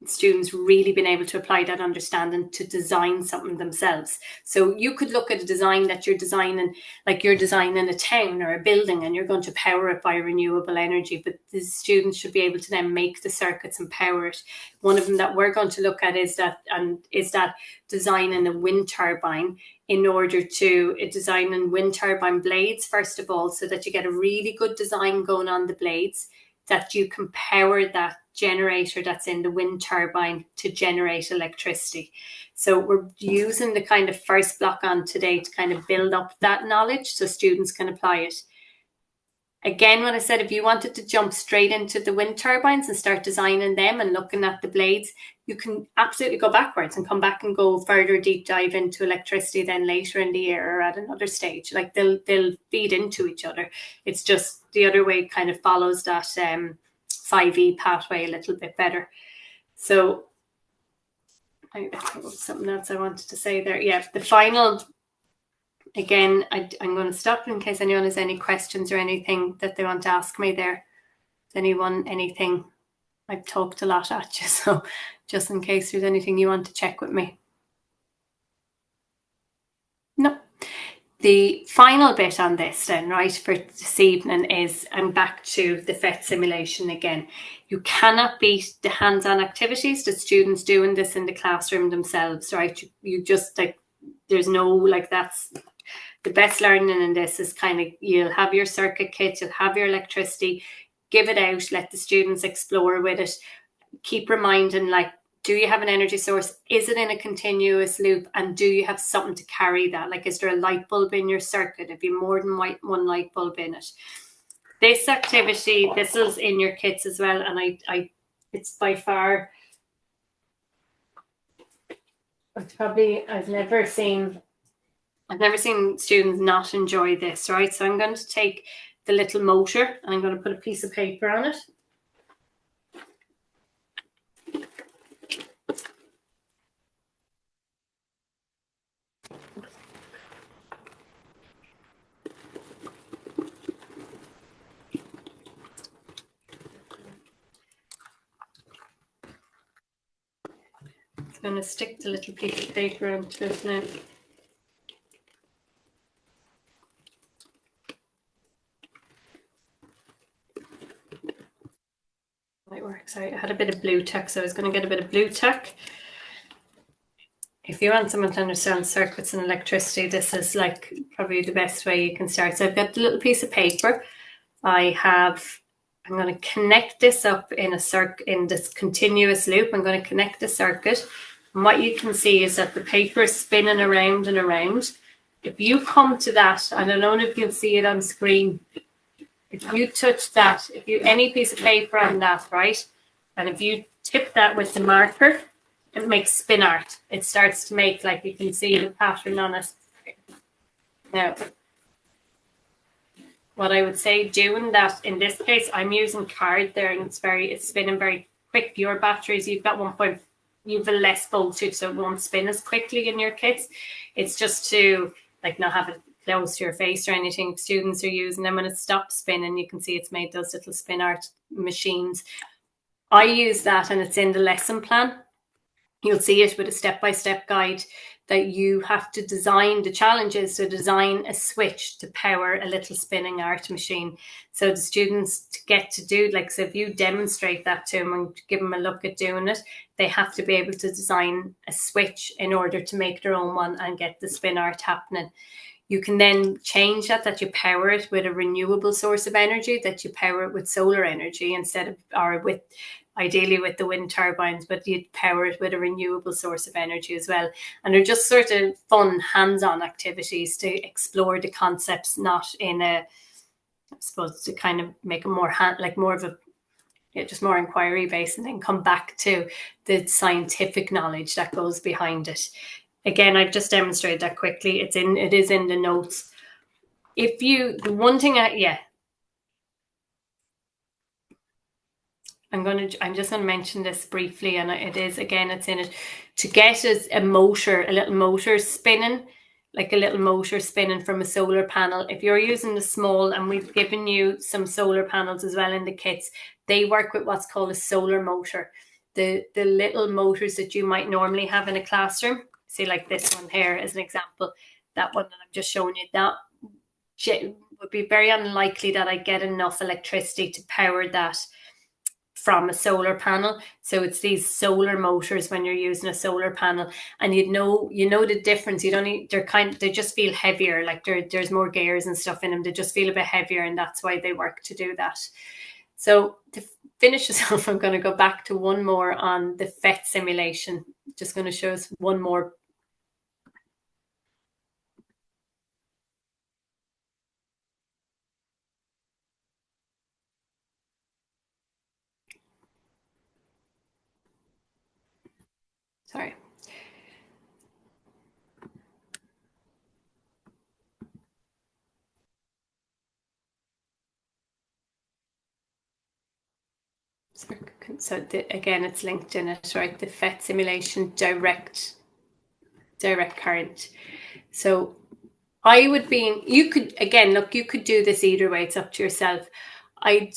students really being able to apply that understanding to design something themselves. So you could look at a design that you're designing, like you're designing a town or a building, and you're going to power it by renewable energy, but the students should be able to then make the circuits and power it. One of them that we're going to look at is that designing a wind turbine, in order to design wind turbine blades, first of all, so that you get a really good design going on the blades, that you can power that generator that's in the wind turbine to generate electricity. So we're using the kind of first block on today to kind of build up that knowledge so students can apply it. Again, when I said if you wanted to jump straight into the wind turbines and start designing them and looking at the blades, you can absolutely go backwards and come back and go further deep dive into electricity then later in the year or at another stage. Like they'll feed into each other. It's just the other way kind of follows that 5E pathway a little bit better. So I think something else I wanted to say there. Yeah, the final, again, I'm going to stop in case anyone has any questions or anything that they want to ask me there. Anyone, anything? I've talked a lot at you, so just in case there's anything you want to check with me. No. The final bit on this then, right, for this evening is, I'm back to the FET simulation again. You cannot beat the hands-on activities, the students doing this in the classroom themselves, right? You just, like, there's no, like, that's the best learning in this is kind of, you'll have your circuit kit, you'll have your electricity, give it out, let the students explore with it. Keep reminding, like, do you have an energy source? Is it in a continuous loop? And do you have something to carry that? Like, is there a light bulb in your circuit? If you more than one light bulb in it. This activity, this is in your kits as well. And it's by far, I've never seen students not enjoy this, right? So I'm going to take the little motor and I'm going to put a piece of paper on it. I'm going to stick the little piece of paper onto it now. Might work. Sorry, I had a bit of blue tack, so I was going to get a bit of blue tack. If you want someone to understand circuits and electricity, this is like probably the best way you can start. So I've got the little piece of paper. I'm going to connect this up in this continuous loop. I'm going to connect the circuit. And what you can see is that the paper is spinning around and around. If you come to that, I don't know if you'll see it on screen. If you touch that, any piece of paper on that, right? And if you tip that with the marker, it makes spin art. It starts to make, like, you can see the pattern on it. Now, what I would say doing that, in this case, I'm using card there, and it's spinning very quick. Your batteries, you've got 1. You've a less voltage, so it won't spin as quickly in your kits. It's just to like not have it close to your face or anything. Students are using them when it stops spinning. You can see it's made those little spin art machines. I use that, and it's in the lesson plan. You'll see it with a step-by-step guide that you have to design. The challenge is to design a switch to power a little spinning art machine. So the students to get to do, like, so if you demonstrate that to them and give them a look at doing it, they have to be able to design a switch in order to make their own one and get the spin art happening. You can then change that you power it with a renewable source of energy, that you power it with solar energy instead of, or with, ideally with the wind turbines, but you'd power it with a renewable source of energy as well. And they're just sort of fun, hands-on activities to explore the concepts, not in a, I suppose, to kind of make it more more of a, just more inquiry based, and then come back to the scientific knowledge that goes behind it. Again, I've just demonstrated that quickly. It is in the notes. If you, the one thing I'm just going to mention this briefly, and it is, again, it's in it. To get a little motor spinning, like a little motor spinning from a solar panel. If you're using the small, and we've given you some solar panels as well in the kits, they work with what's called a solar motor. The little motors that you might normally have in a classroom, see, like this one here as an example, that one that I'm just showing you, that would be very unlikely that I get enough electricity to power that from a solar panel. So it's these solar motors when you're using a solar panel, and you know the difference. You don't need, they just feel heavier, like there's more gears and stuff in them. They just feel a bit heavier, and that's why they work to do that. So to finish this off, I'm going to go back to one more on the FET simulation. Just going to show us one more. Sorry. So again, it's linked in it, right? The FET simulation, direct current. So I would be, you could, again, look, you could do this either way. It's up to yourself. I'd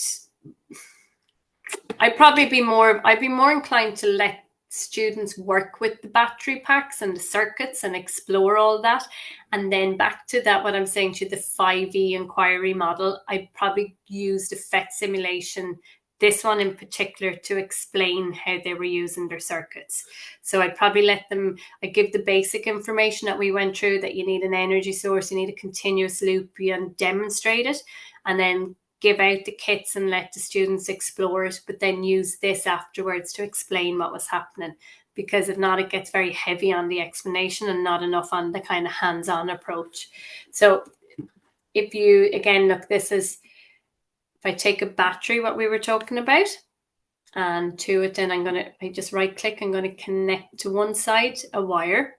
probably be I'd be more inclined to let students work with the battery packs and the circuits and explore all that. And then back to that, what I'm saying to the 5E inquiry model, I'd probably use the FET simulation, this one in particular, to explain how they were using their circuits. So I'd probably I'd give the basic information that we went through, that you need an energy source, you need a continuous loop, and demonstrate it, and then give out the kits and let the students explore it, but then use this afterwards to explain what was happening. Because if not, it gets very heavy on the explanation and not enough on the kind of hands-on approach. So if you, again, look, this is, if I take a battery, what we were talking about, and to it, then I just right click, I'm going to connect to one side a wire,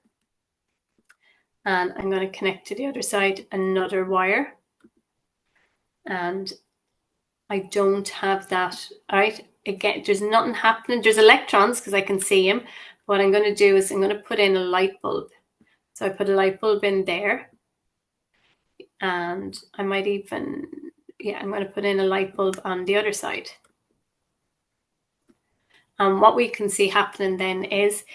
and I'm going to connect to the other side another wire. And I don't have that, all right? Again, there's nothing happening. There's electrons because I can see them. What I'm going to do is I'm going to put in a light bulb. So I put a light bulb in there, and I might even, I'm going to put in a light bulb on the other side. And what we can see happening then is,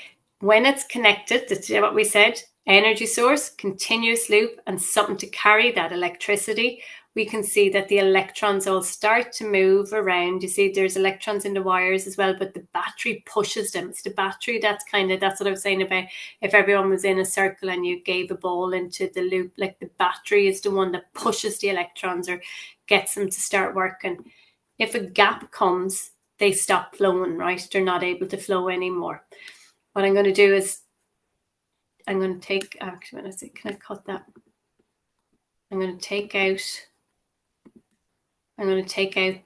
when it's connected, that's what we said, energy source, continuous loop, and something to carry that electricity, we can see that the electrons all start to move around. You see there's electrons in the wires as well, but the battery pushes them. It's the battery that's what I was saying about if everyone was in a circle and you gave a ball into the loop, like the battery is the one that pushes the electrons or gets them to start working. If a gap comes, they stop flowing, right? They're not able to flow anymore. What I'm going to do is I'm going to take, actually, can I cut that? I'm going to take out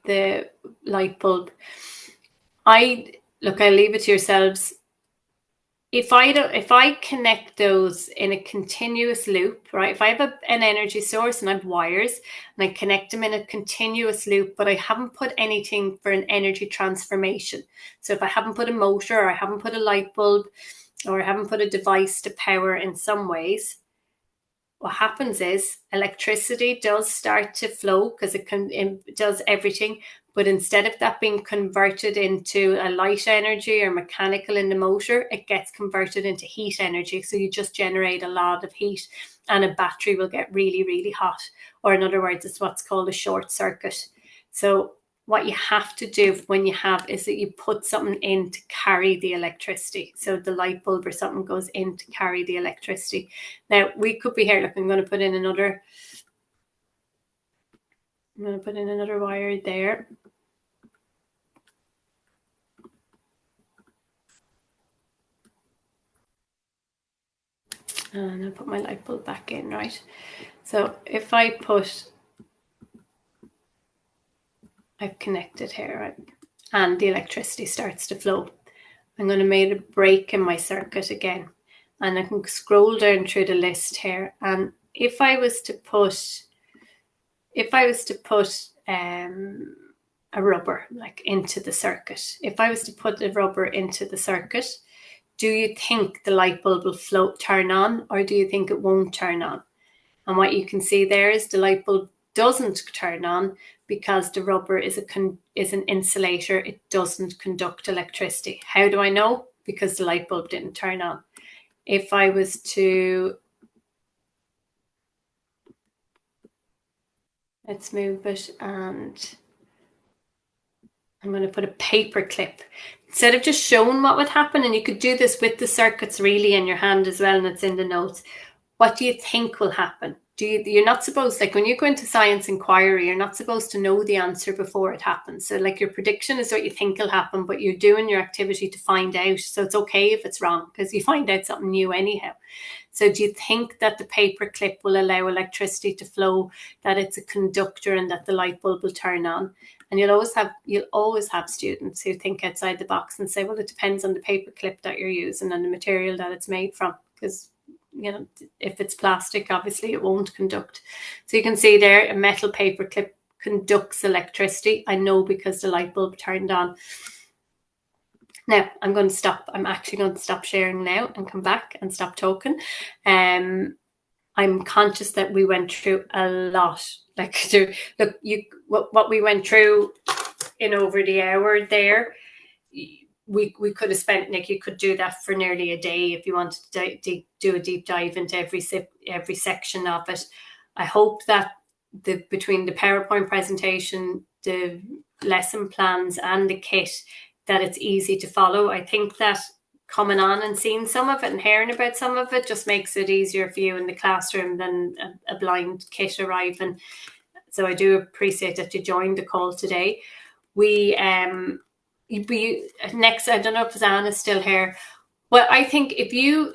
the light bulb. I'll leave it to yourselves. if I connect those in a continuous loop, right? If I have an energy source and I have wires and I connect them in a continuous loop, but I haven't put anything for an energy transformation. So if I haven't put a motor, or I haven't put a light bulb, or I haven't put a device to power in some ways, what happens is electricity does start to flow because it does everything. But instead of that being converted into a light energy or mechanical in the motor, it gets converted into heat energy. So you just generate a lot of heat, and a battery will get really, really hot. Or in other words, it's what's called a short circuit. So what you have to do when you have is that you put something in to carry the electricity. So the light bulb or something goes in to carry the electricity. Now we could be here. Look, I'm going to put in another wire there. And I'll put my light bulb back in, right? So if I've connected here, right? And the electricity starts to flow. I'm going to make a break in my circuit again. And I can scroll down through the list here. And if I was to put a rubber like into the circuit, if I was to put a rubber into the circuit, do you think the light bulb will turn on, or do you think it won't turn on? And what you can see there is the light bulb doesn't turn on because the rubber is an insulator. It doesn't conduct electricity. How do I know? Because the light bulb didn't turn on. If I was to, let's move it, and I'm going to put a paper clip. Instead of just showing what would happen, and you could do this with the circuits really in your hand as well, and it's in the notes. What do you think will happen? You're not supposed, like when you go into science inquiry, you're not supposed to know the answer before it happens. So like your prediction is what you think will happen, but you're doing your activity to find out. So it's okay if it's wrong because you find out something new anyhow. So do you think that the paper clip will allow electricity to flow, that it's a conductor, and that the light bulb will turn on? And you'll always have students who think outside the box and say, well, it depends on the paper clip that you're using and the material that it's made from, because if it's plastic, obviously it won't conduct. So you can see there, a metal paper clip conducts electricity. I know because the light bulb turned on. Now I'm going to stop. I'm actually going to stop sharing now and come back and stop talking. I'm conscious that we went through a lot. What we went through in over the hour there. We could have spent, Nick, you could do that for nearly a day if you wanted to do a deep dive into every section of it. I hope that between the PowerPoint presentation, the lesson plans and the kit, that it's easy to follow. I think that coming on and seeing some of it and hearing about some of it just makes it easier for you in the classroom than a blind kit arriving. So I do appreciate that you joined the call today. Next, I don't know if Anna's still here. Well, I think if you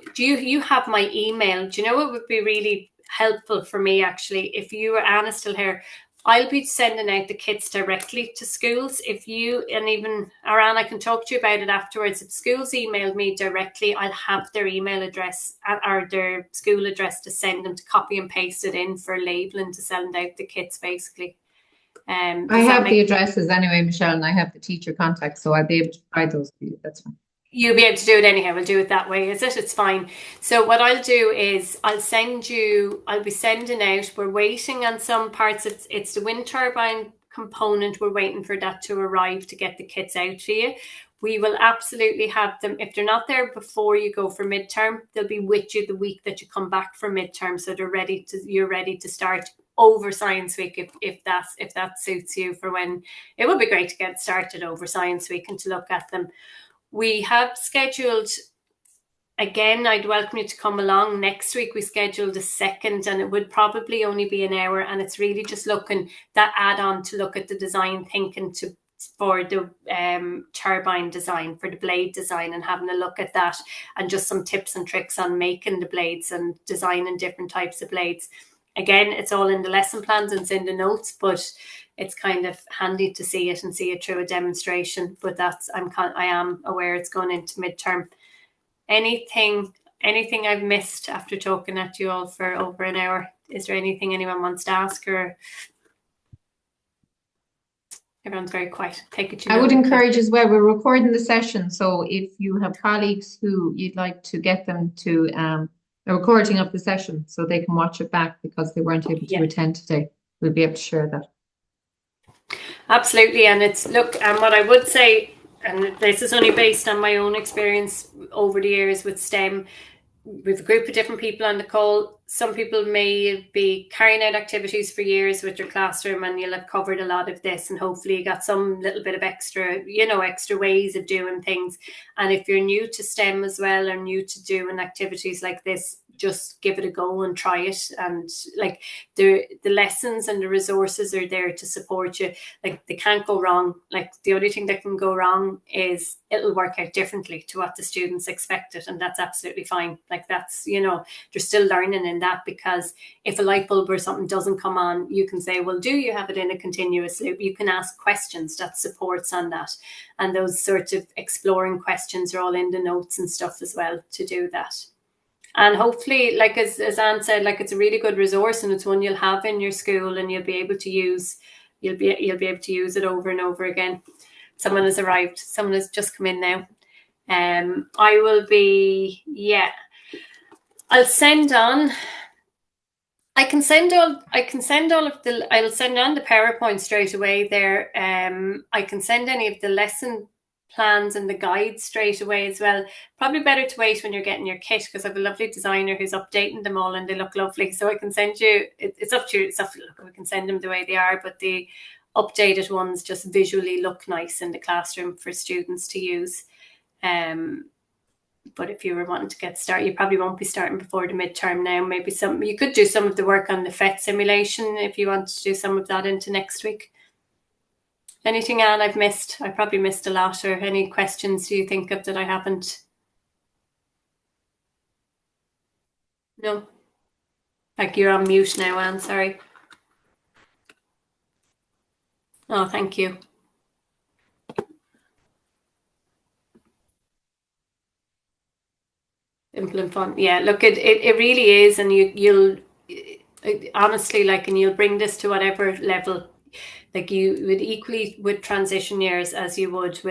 have my email, do you know what would be really helpful for me actually? If you or Anna's still here, I'll be sending out the kits directly to schools. If you, and even Aran, I can talk to you about it afterwards. If schools email me directly, I'll have their email address or their school address to send them, to copy and paste it in for labeling, to send out the kits basically. I have the addresses anyway, Michelle, and I have the teacher contacts, so I'll be able to provide those for you. That's fine. You'll be able to do it anyhow. We'll do it that way, is it? It's fine. So what I'll do is I'll be sending out, we're waiting on some parts. It's the wind turbine component. We're waiting for that to arrive to get the kits out to you. We will absolutely have them. If they're not there before you go for midterm, they'll be with you the week that you come back from midterm. So you're ready to start over Science Week if that suits you, for when it would be great to get started over Science Week and to look at them. We have scheduled, again, I'd welcome you to come along. Next week we scheduled a second, and it would probably only be an hour, and it's really just looking, that add-on to look at the design thinking for the turbine design, for the blade design, and having a look at that, and just some tips and tricks on making the blades and designing different types of blades. Again, it's all in the lesson plans and it's in the notes, but it's kind of handy to see it and see it through a demonstration. But I am aware it's going into midterm. anything I've missed after talking at you all for over an hour? Is there anything anyone wants to ask, or everyone's very quiet? Take it. I would encourage as well, we're recording the session, so if you have colleagues who you'd like to get them to a recording of the session so they can watch it back because they weren't able to attend today, we'll be able to share that. Absolutely. And what I would say, and this is only based on my own experience over the years with STEM, with a group of different people on the call, some people may be carrying out activities for years with your classroom, and you'll have covered a lot of this, and hopefully you got some little bit of extra ways of doing things. And if you're new to STEM as well, or new to doing activities like this, just give it a go and try it. And like the lessons and the resources are there to support you. Like, they can't go wrong. Like, the only thing that can go wrong is it'll work out differently to what the students expected, and that's absolutely fine. Like, that's, they're still learning in that, because if a light bulb or something doesn't come on, you can say, well, do you have it in a continuous loop? You can ask questions that supports on that, and those sorts of exploring questions are all in the notes and stuff as well to do that. And hopefully, like as Anne said, like, it's a really good resource, and it's one you'll have in your school, and you'll be able to use it over and over again. Someone has arrived. Someone has just come in now. I'll send on. I'll send on the PowerPoint straight away there. I can send any of the lesson plans and the guides straight away as well. Probably better to wait when you're getting your kit, because I have a lovely designer who's updating them all, and they look lovely. So I can send you, it's up to you. We can send them the way they are, but the updated ones just visually look nice in the classroom for students to use. But if you were wanting to get started, you probably won't be starting before the midterm now. Maybe you could do some of the work on the FET simulation if you want to do some of that into next week. Anything, Anne, I've missed? I probably missed a lot. Or any questions do you think of that I haven't? No? Like, you're on mute now, Anne, sorry. Oh, thank you. Implement fun. Yeah, look, it really is. And you'll honestly, like, and you'll bring this to whatever level. Like, you would equally with transition years as you would with